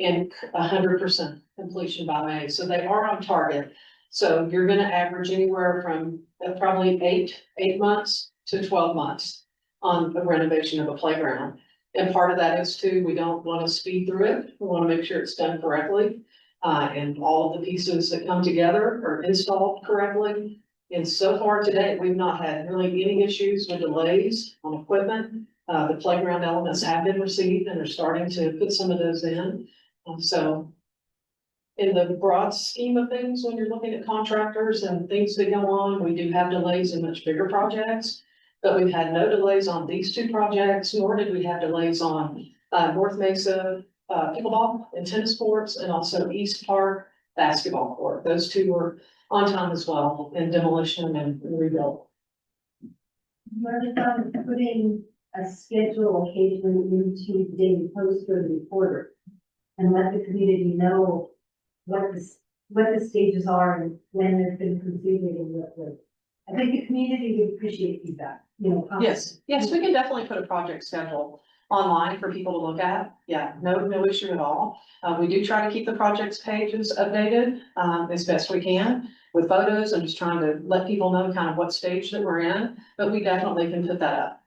and 100% completion by May. So they are on target. So you're going to average anywhere from probably eight months to 12 months on the renovation of a playground. And part of that is too, we don't want to speed through it. We want to make sure it's done correctly. And all of the pieces that come together are installed correctly. And so far today, we've not had really any issues with delays on equipment. The playground elements have been received and are starting to put some of those in. So in the broad scheme of things, when you're looking at contractors and things that go on, we do have delays in much bigger projects. But we've had no delays on these two projects, nor did we have delays on North Mesa pickleball and tennis courts, and also East Park basketball court. Those two are on time as well in demolition and rebuild. What about putting a schedule occasionally into the daily post or the reporter? And let the community know what the stages are and when they've been completed and what. I think the community would appreciate feedback, you know. Yes, we can definitely put a project schedule online for people to look at. Yeah, no issue at all. We do try to keep the projects pages updated, as best we can with photos and just trying to let people know kind of what stage that we're in, but we definitely can put that up.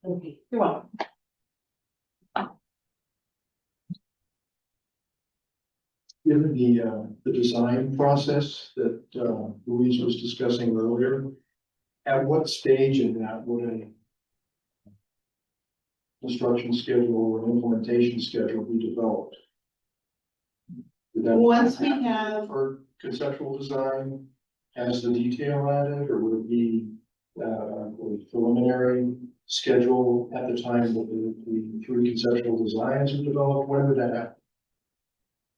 Okay. You're welcome. Given the design process that Louise was discussing earlier, at what stage in that would a construction schedule or implementation schedule be developed? Would that Once we happen have- For conceptual design, has the detail added, or would it be a preliminary schedule at the time that the three conceptual designs are developed? When would that happen?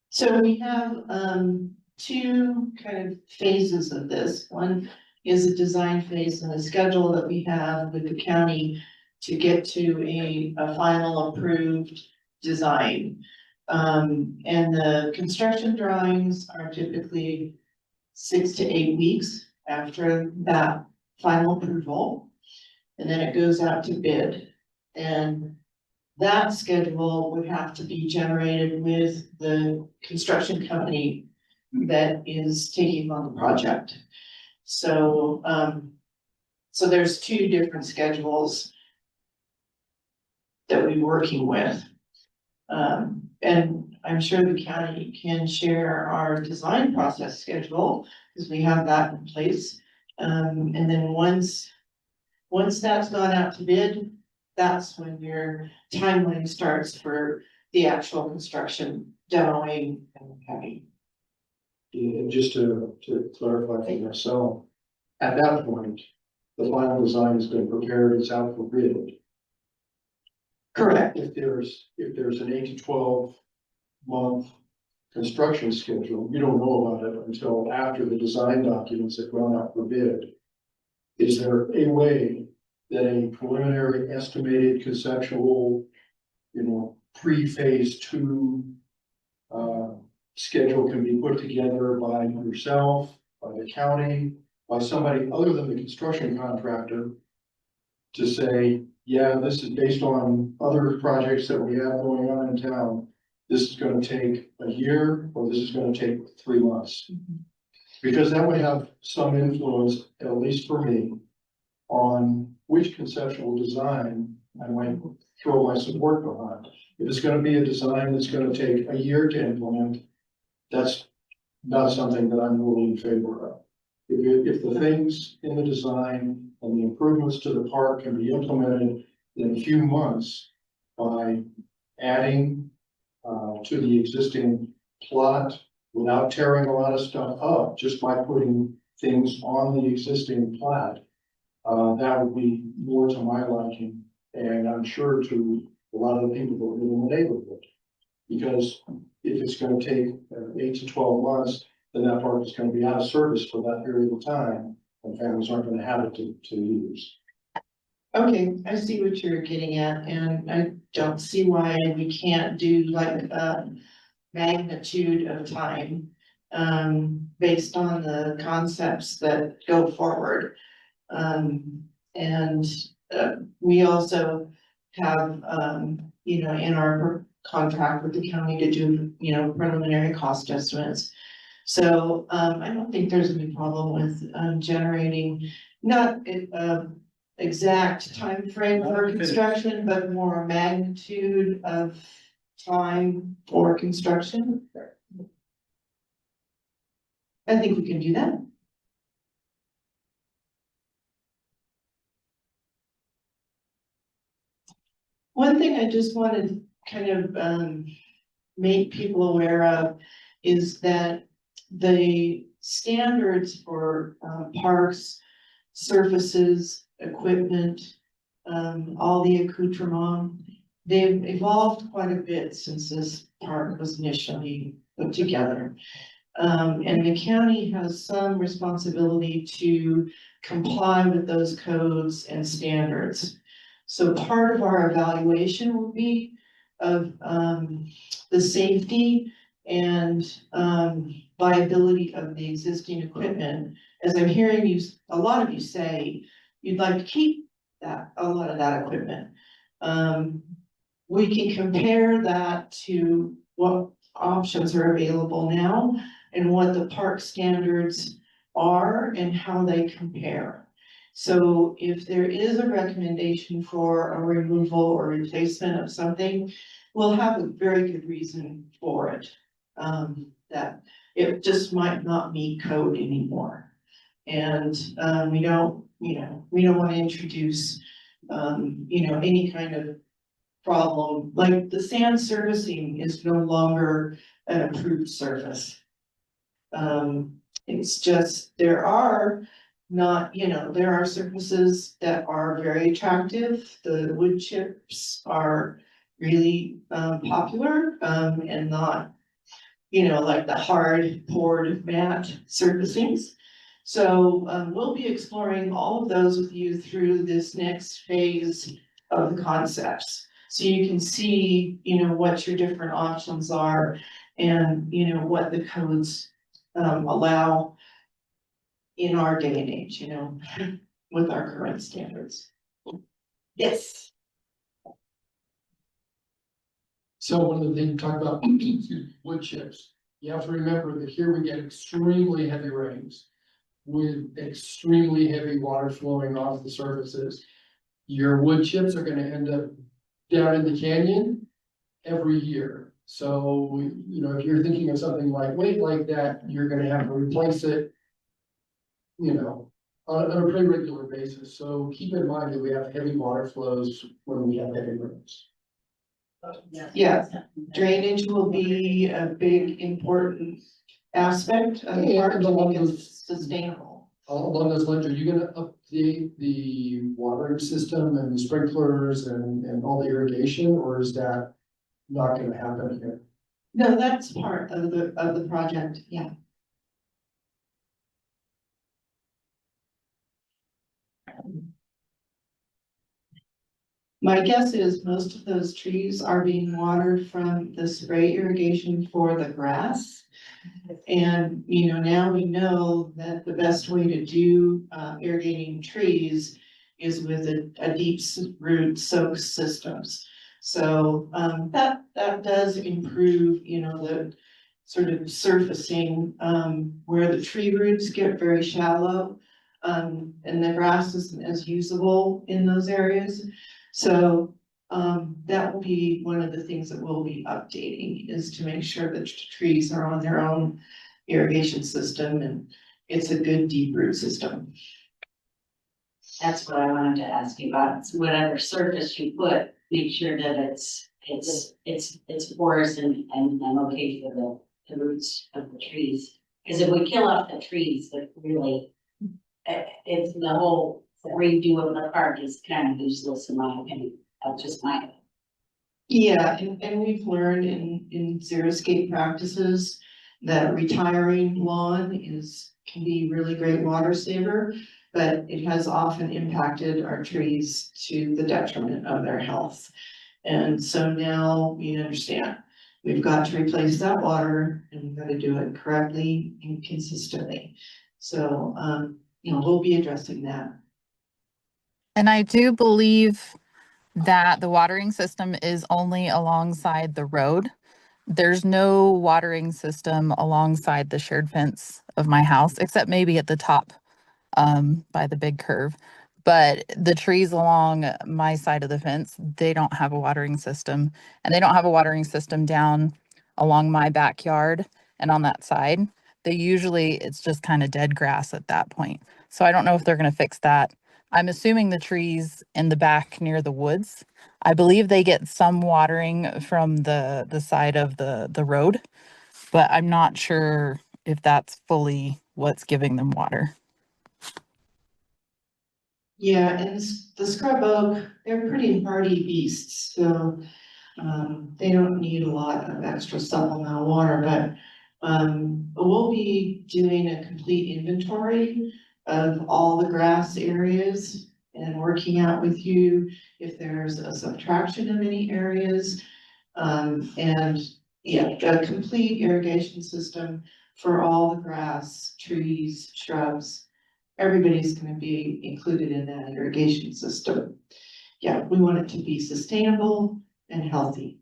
So we have, two kind of phases of this. One is a design phase and a schedule that we have with the county to get to a final approved design. And the construction drawings are typically 6 to 8 weeks after that final approval. And then it goes out to bid. And that schedule would have to be generated with the construction company that is taking on the project. So, so there's two different schedules that we're working with. And I'm sure the county can share our design process schedule, because we have that in place. And then once that's gone out to bid, that's when your timeline starts for the actual construction, demoing and heavy. And just to clarify for myself, at that point, the final design has been prepared, it's out for bid. Correct. If there's an 8 to 12 month construction schedule, you don't know about it until after the design documents have gone out for bid. Is there a way that a preliminary estimated conceptual, pre-phase 2 schedule can be put together by yourself, by the county, by somebody other than the construction contractor to say, yeah, this is based on other projects that we have going on in town. This is gonna take a year, or this is gonna take 3 months. Because that would have some influence, at least for me, on which conceptual design I might throw my support behind. If it's gonna be a design that's gonna take a year to implement, that's not something that I'm really in favor of. If the things in the design and the improvements to the park can be implemented in a few months by adding to the existing plot without tearing a lot of stuff up, just by putting things on the existing plot, that would be more to my liking, and I'm sure to a lot of the people that live in the neighborhood. Because if it's gonna take 8 to 12 months, then that park is gonna be out of service for that period of time, and families aren't gonna have it to use. Okay, I see what you're getting at, and I don't see why we can't do like a magnitude of time based on the concepts that go forward. We also have, in our contract with the county to do, preliminary cost estimates. So, I don't think there's any problem with generating, not exact time frame for construction, but more magnitude of time for construction. I think we can do that. One thing I just wanted to kind of make people aware of is that the standards for parks, surfaces, equipment, all the accoutrement they've evolved quite a bit since this park was initially put together. And the county has some responsibility to comply with those codes and standards. So part of our evaluation will be of, the safety and, viability of the existing equipment. As I'm hearing you, a lot of you say, you'd like to keep that, a lot of that equipment. We can compare that to what options are available now and what the park standards are and how they compare. So if there is a recommendation for a removal or replacement of something, we'll have a very good reason for it. That it just might not meet code anymore. And, we don't want to introduce, any kind of problem, like the sand servicing is no longer an approved service. It's just, there are surfaces that are very attractive. The wood chips are really popular, and not, like the hard poured mat surfacings. So we'll be exploring all of those with you through this next phase of the concepts. So you can see, what your different options are and, what the codes allow in our day and age, with our current standards. Yes. So one of the things you talk about, excuse me, wood chips, you have to remember that here we get extremely heavy rains with extremely heavy water flowing off the surfaces. Your wood chips are gonna end up down in the canyon every year. So, if you're thinking of something lightweight like that, you're gonna have to replace it, on a pretty regular basis. So keep in mind that we have heavy water flows when we have heavy rains. Yeah, drainage will be a big, important aspect of the park to make it sustainable. Along those lines, are you gonna update the watering system and the sprinklers and all the irrigation, or is that not gonna happen here? No, that's part of the project, yeah. My guess is most of those trees are being watered from the spray irrigation for the grass. And, now we know that the best way to do irrigating trees is with a deep root soak systems. So that does improve, the sort of surfacing where the tree roots get very shallow. And the grass isn't as usable in those areas. So that will be one of the things that we'll be updating, is to make sure that trees are on their own irrigation system and it's a good deep root system. That's what I wanted to ask you about. So whatever surface you put, make sure that it's porous and okay for the roots of the trees. Because if we kill off the trees, that really, it's the whole redo of the park is kind of useless in my opinion. That's just my opinion. Yeah, and we've learned in xeriscape practices that retiring lawn can be really great water saver, but it has often impacted our trees to the detriment of their health. And so now we understand we've got to replace that water and we've got to do it correctly and consistently. So, we'll be addressing that. And I do believe that the watering system is only alongside the road. There's no watering system alongside the shared fence of my house, except maybe at the top by the big curve. But the trees along my side of the fence, they don't have a watering system. And they don't have a watering system down along my backyard and on that side. It's just kind of dead grass at that point. So I don't know if they're going to fix that. I'm assuming the trees in the back near the woods, I believe they get some watering from the side of the road, but I'm not sure if that's fully what's giving them water. Yeah, and the scrub oak, they're pretty hardy beasts, so, they don't need a lot of extra supplemental water, but, we'll be doing a complete inventory of all the grass areas and working out with you if there's a subtraction of any areas. And yeah, a complete irrigation system for all the grass, trees, shrubs. Everybody's gonna be included in that irrigation system. Yeah, we want it to be sustainable and healthy.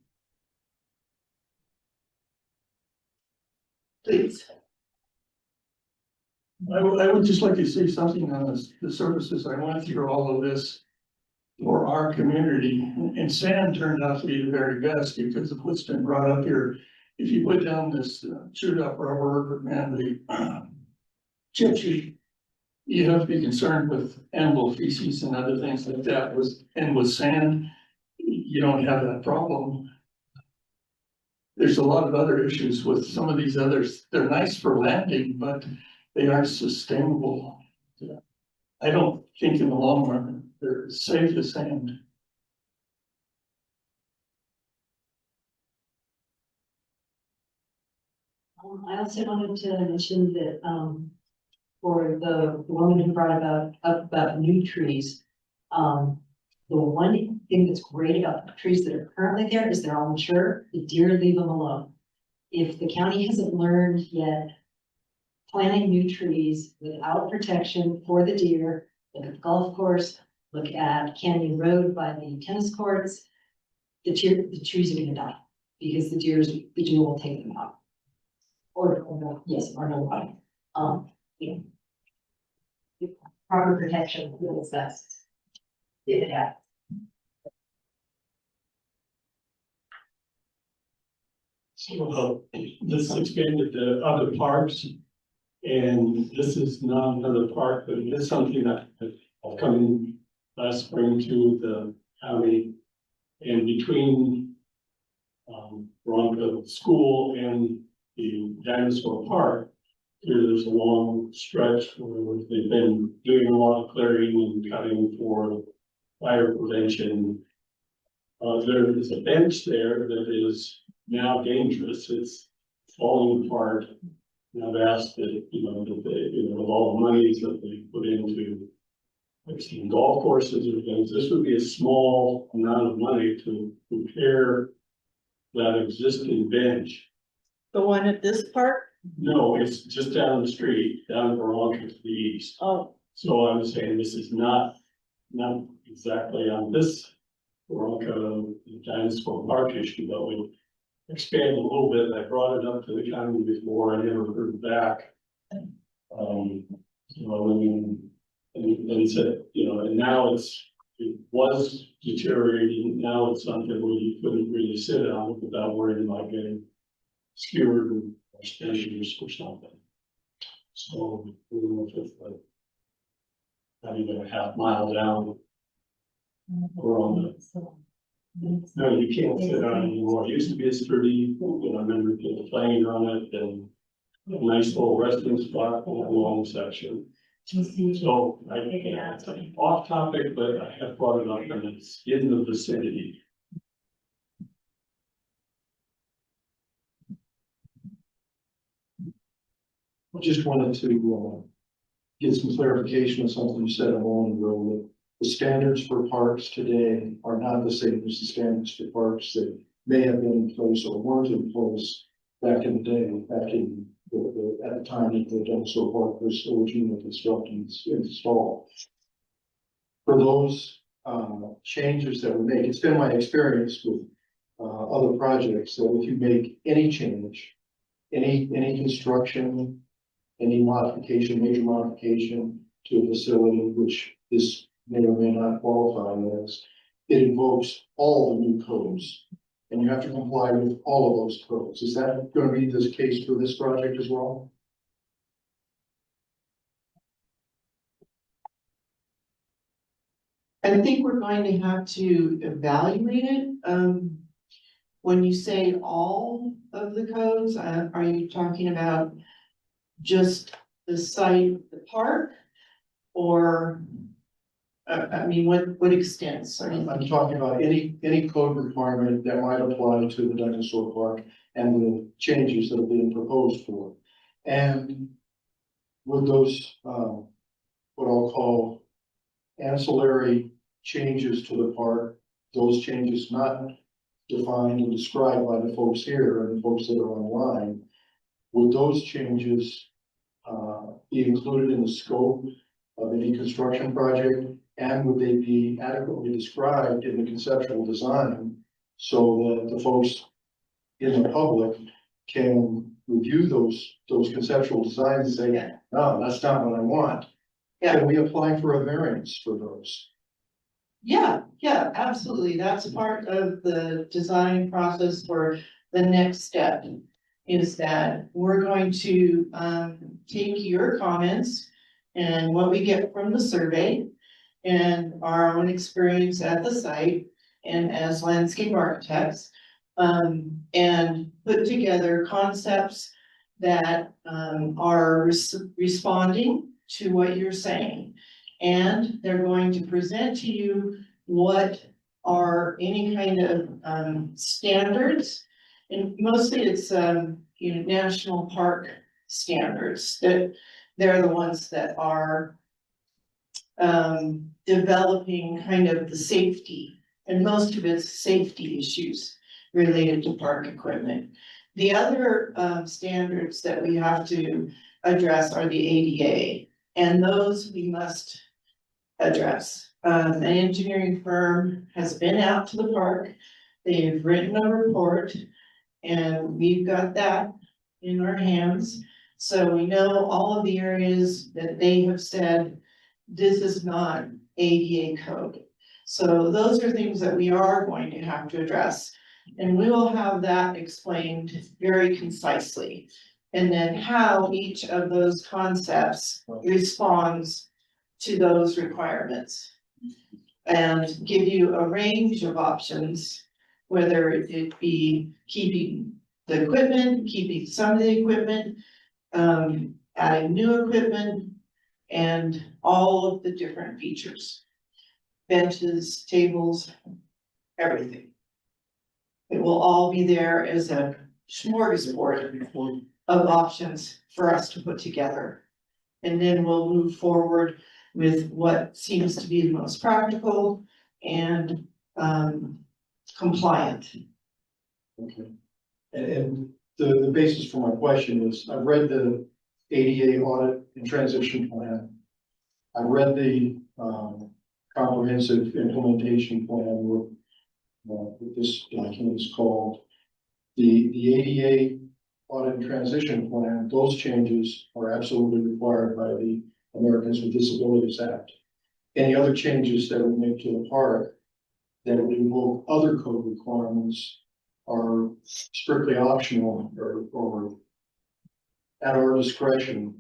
Please. I would just like to say something on the services. I went through all of this for our community, and sand turned out to be the very best because of what's been brought up here. If you put down this chewed up rubber and the gypsy, you have to be concerned with animal feces and other things like that. And with sand, you don't have that problem. There's a lot of other issues with some of these others. They're nice for landing, but they aren't sustainable. I don't think in the long run they're safe as sand. I also wanted to mention that, for the woman who brought up about new trees, the one thing that's great about the trees that are currently there is they're all mature, the deer leave them alone. If the county hasn't learned yet, planting new trees without protection for the deer, look at the golf course, look at Canyon Road by the tennis courts, the trees are gonna die because the deer will take them out. Or nobody. You know. Proper protection is best. If it happens. This expanded to other parks. And this is not another park, but it is something that I've come in last spring to the county. And between Veronica School and the Dinosaur Park, there's a long stretch where they've been doing a lot of clearing and cutting for fire prevention. There is a bench there that is now dangerous. It's falling apart. And I've asked that, that they, with all the monies that they put into fixing golf courses or things, this would be a small amount of money to repair that existing bench. The one at this park? No, it's just down the street, down Veronica to the east. Oh, So I was saying this is not exactly on this Veronica Dinosaur Park issue, but we expand a little bit. I brought it up to the county before, I never heard back. And said, and now it was deteriorating, now it's something where you couldn't really sit on it without worrying about getting skewered or splashes or something. So we're just like not even a half mile down. We're on the no, you can't sit on it anymore. It used to be a sturdy, I remember playing on it and a nice little resting spot in a long section. So it's off topic, but I have brought it up and it's in the vicinity. I just wanted to get some clarification of something you said a moment ago, that the standards for parks today are not the same as the standards for parks that may have been in place or weren't in place back in the day, at the time that the Dinosaur Park was originally constructed and installed. For those changes that we make, it's been my experience with other projects that if you make any change, any construction, any modification, major modification to a facility, which this may or may not qualify as, it invokes all the new codes. And you have to comply with all of those codes. Is that going to be the case for this project as well? I think we're going to have to evaluate it. When you say all of the codes, are you talking about just the site, the park, or I mean, what extents, I mean, I'm talking about any code requirement that might apply to the dinosaur park and the changes that are being proposed for it. And with those, what I'll call ancillary changes to the park, those changes not defined and described by the folks here and the folks that are online, would those changes be included in the scope of any construction project? And would they be adequately described in the conceptual design so that the folks in the public can review those conceptual designs and say, no, that's not what I want? Yeah. Can we apply for a variance for those? Yeah, absolutely. That's part of the design process for the next step. Is that we're going to take your comments and what we get from the survey and our own experience at the site and as landscape architects, and put together concepts that are responding to what you're saying. And they're going to present to you what are any kind of standards. And mostly it's, national park standards, that they're the ones that are developing kind of the safety, and most of it's safety issues related to park equipment. The other standards that we have to address are the ADA, and those we must address. An engineering firm has been out to the park, they've written a report, and we've got that in our hands. So we know all of the areas that they have said, this is not ADA code. So those are things that we are going to have to address. And we will have that explained very concisely. And then how each of those concepts responds to those requirements. And give you a range of options, whether it be keeping the equipment, keeping some of the equipment, adding new equipment, and all of the different features. Benches, tables, everything. It will all be there as a smorgasbord of options for us to put together. And then we'll move forward with what seems to be the most practical and compliant. Okay. And the basis for my question is, I've read the ADA audit and transition plan. I've read the comprehensive implementation plan, what this document is called. The ADA audit and transition plan, those changes are absolutely required by the Americans with Disabilities Act. Any other changes that we make to the park that would involve other code requirements are strictly optional or at our discretion,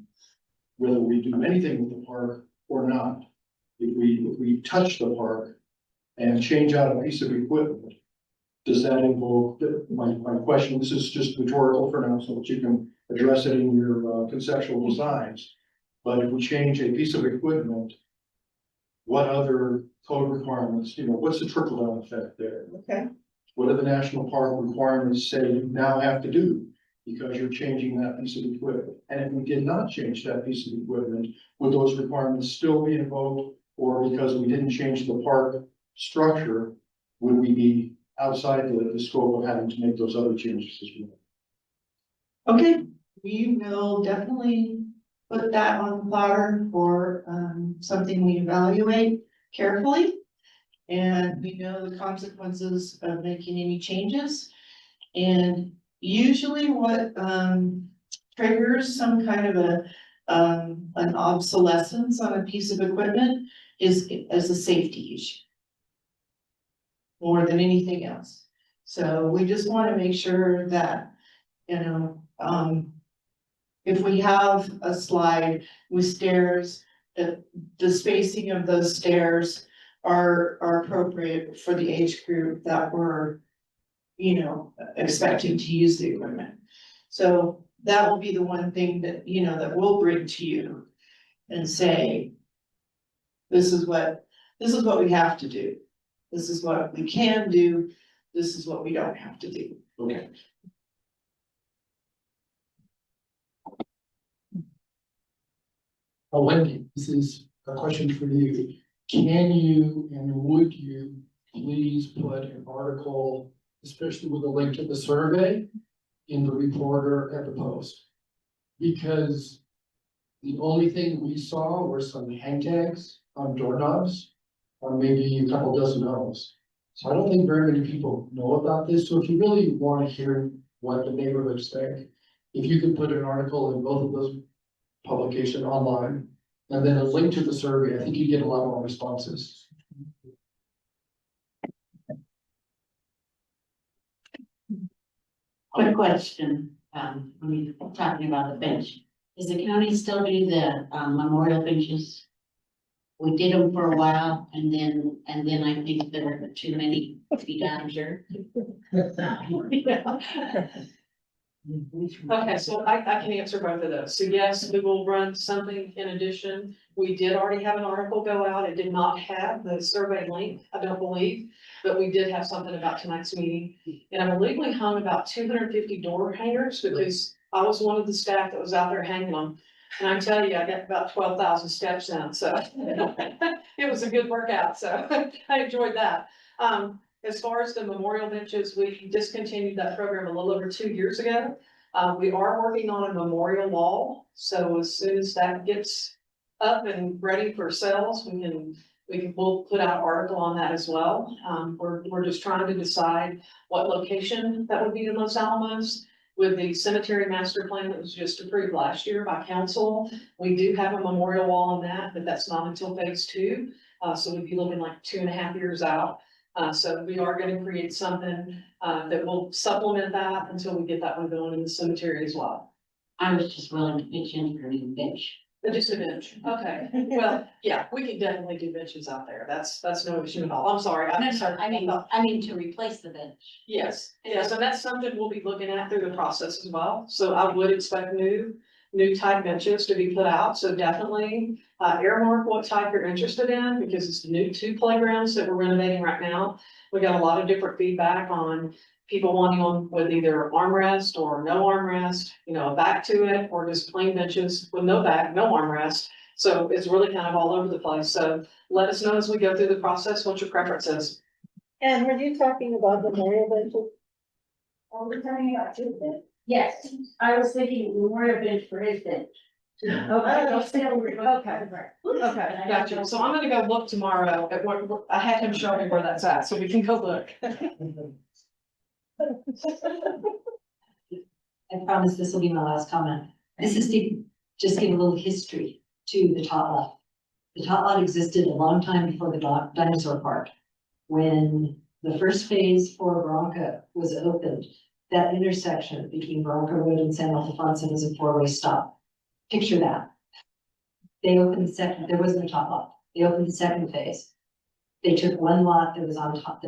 whether we do anything with the park or not. If we touch the park and change out a piece of equipment, does that involve, my question, this is just rhetorical for now, so that you can address it in your conceptual designs. But if we change a piece of equipment, what other code requirements, what's the trickle down effect there? Okay. What do the national park requirements say you now have to do because you're changing that piece of equipment? And if we did not change that piece of equipment, would those requirements still be invoked? Or because we didn't change the park structure, would we be outside the scope of having to make those other changes as well? Okay, we will definitely put that on the platter for something we evaluate carefully. And we know the consequences of making any changes. And usually what triggers some kind of an obsolescence on a piece of equipment is as a safety issue. More than anything else. So we just want to make sure that, if we have a slide with stairs, that the spacing of those stairs are appropriate for the age group that we're, expecting to use the equipment. So that will be the one thing that, that we'll bring to you and say, this is what this is what we have to do. This is what we can do. This is what we don't have to do. Okay. Wendy, this is a question for you. Can you and would you please put an article, especially with a link to the survey, in the reporter at the Post? Because the only thing we saw were some hang tags on doorknobs, or maybe a couple dozen homes. So I don't think very many people know about this. So if you really want to hear what the neighborhoods think, if you could put an article in both of those publications online, and then a link to the survey, I think you get a lot more responses. Quick question, when you're talking about the bench, does the county still do the, memorial benches? We did them for a while, and then I think there were too many to be done, sure. Okay, so I can answer both of those. So yes, we will run something in addition. We did already have an article go out. It did not have the survey link, I don't believe, but we did have something about tonight's meeting. And I believe we hung about 250 door hangers because I was one of the staff that was out there hanging them. And I tell you, I got about 12,000 steps in, so it was a good workout. So I enjoyed that. As far as the memorial benches, we discontinued that program a little over 2 years ago. We are working on a memorial wall, so as soon as that gets up and ready for sales, we'll put out an article on that as well. We're just trying to decide what location that would be the most Alamos. With the cemetery master plan that was just approved last year by council, we do have a memorial wall on that, but that's not until phase 2. So we'd be looking like 2.5 years out. So we are gonna create something, that will supplement that until we get that one going in the cemetery as well. I was just willing to pitch in for a new bench. Just a bench, okay. Well, yeah, we can definitely do benches out there. That's no issue at all. I'm sorry. No, I mean to replace the bench. Yes, yes, and that's something we'll be looking at through the process as well. So I would expect new type benches to be put out. So definitely, earmark what type you're interested in because it's the new 2 playgrounds that we're renovating right now. We got a lot of different feedback on people wanting on with either armrest or no armrest, a back to it, or just plain benches with no back, no armrest. So it's really kind of all over the place. So let us know as we go through the process what your preference is. And were you talking about memorial benches? Are we talking about Tuesday? Yes, I was thinking memorial bench for his bench. Okay, gotcha. So I'm gonna go look tomorrow at what, I had him show me where that's at, so we can go look. I promise this will be my last comment. This is to just give a little history to the tot lot. The tot lot existed a long time before the dinosaur park. When the first phase for Bronca was opened, that intersection between Bronca Road and San Ildefonso was a 4-way stop. Picture that. They opened the second, there wasn't a tot lot. They opened the second phase. They took one lot that was on the top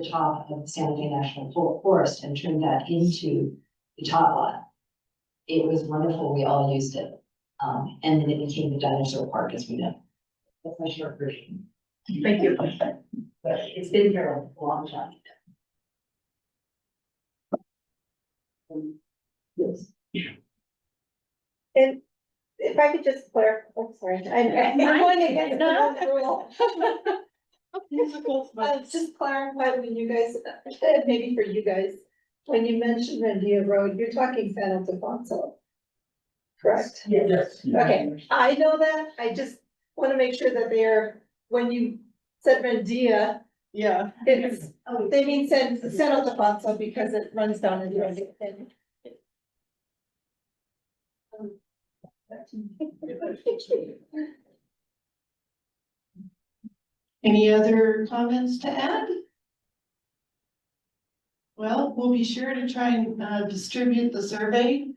of the San Jose National Forest and turned that into the tot lot. It was wonderful. We all used it. And then it became the dinosaur park as we know. That's my short version. Thank you. But it's been here a long time. Yes. And if I could just clarify, I'm sorry, I'm going against the old rule. Just clarify when you guys, maybe for you guys, when you mentioned Rendia Road, you're talking San Ildefonso. Correct? Yes. Okay, I know that, I just want to make sure that they're, when you said Rendia, Yeah. it's, they mean San Ildefonso because it runs down into Rendia. Any other comments to add? Well, we'll be sure to try and distribute the survey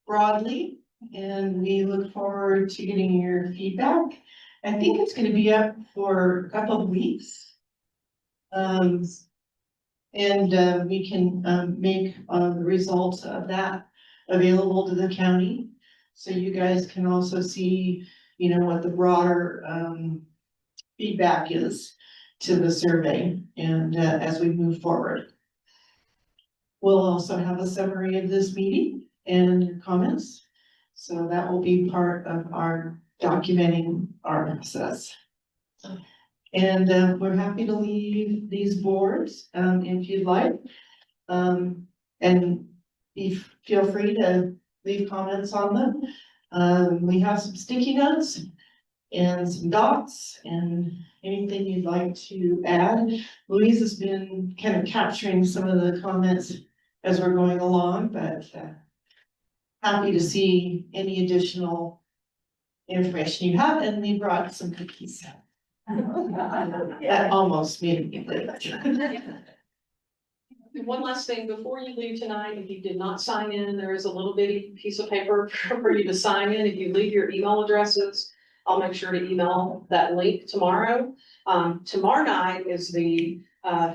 broadly, and we look forward to getting your feedback. I think it's going to be up for a couple of weeks. And we can make the results of that available to the county. So you guys can also see, what the broader feedback is. to the survey and as we move forward. We'll also have a summary of this meeting and comments. So that will be part of our documenting our process. And we're happy to leave these boards if you'd like. And feel free to leave comments on them. We have some sticky notes and some dots and anything you'd like to add. Louise has been kind of capturing some of the comments as we're going along, but happy to see any additional information you have, and we brought some cookies. Almost immediately. One last thing, before you leave tonight, if you did not sign in, there is a little bitty piece of paper for you to sign in. If you leave your email addresses, I'll make sure to email that link tomorrow. Tomorrow night is the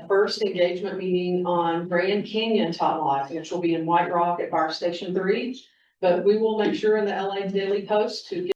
first engagement meeting on Grand Canyon Top Life, which will be in White Rock at Fire Station 3. But we will make sure in the LA Daily Post to get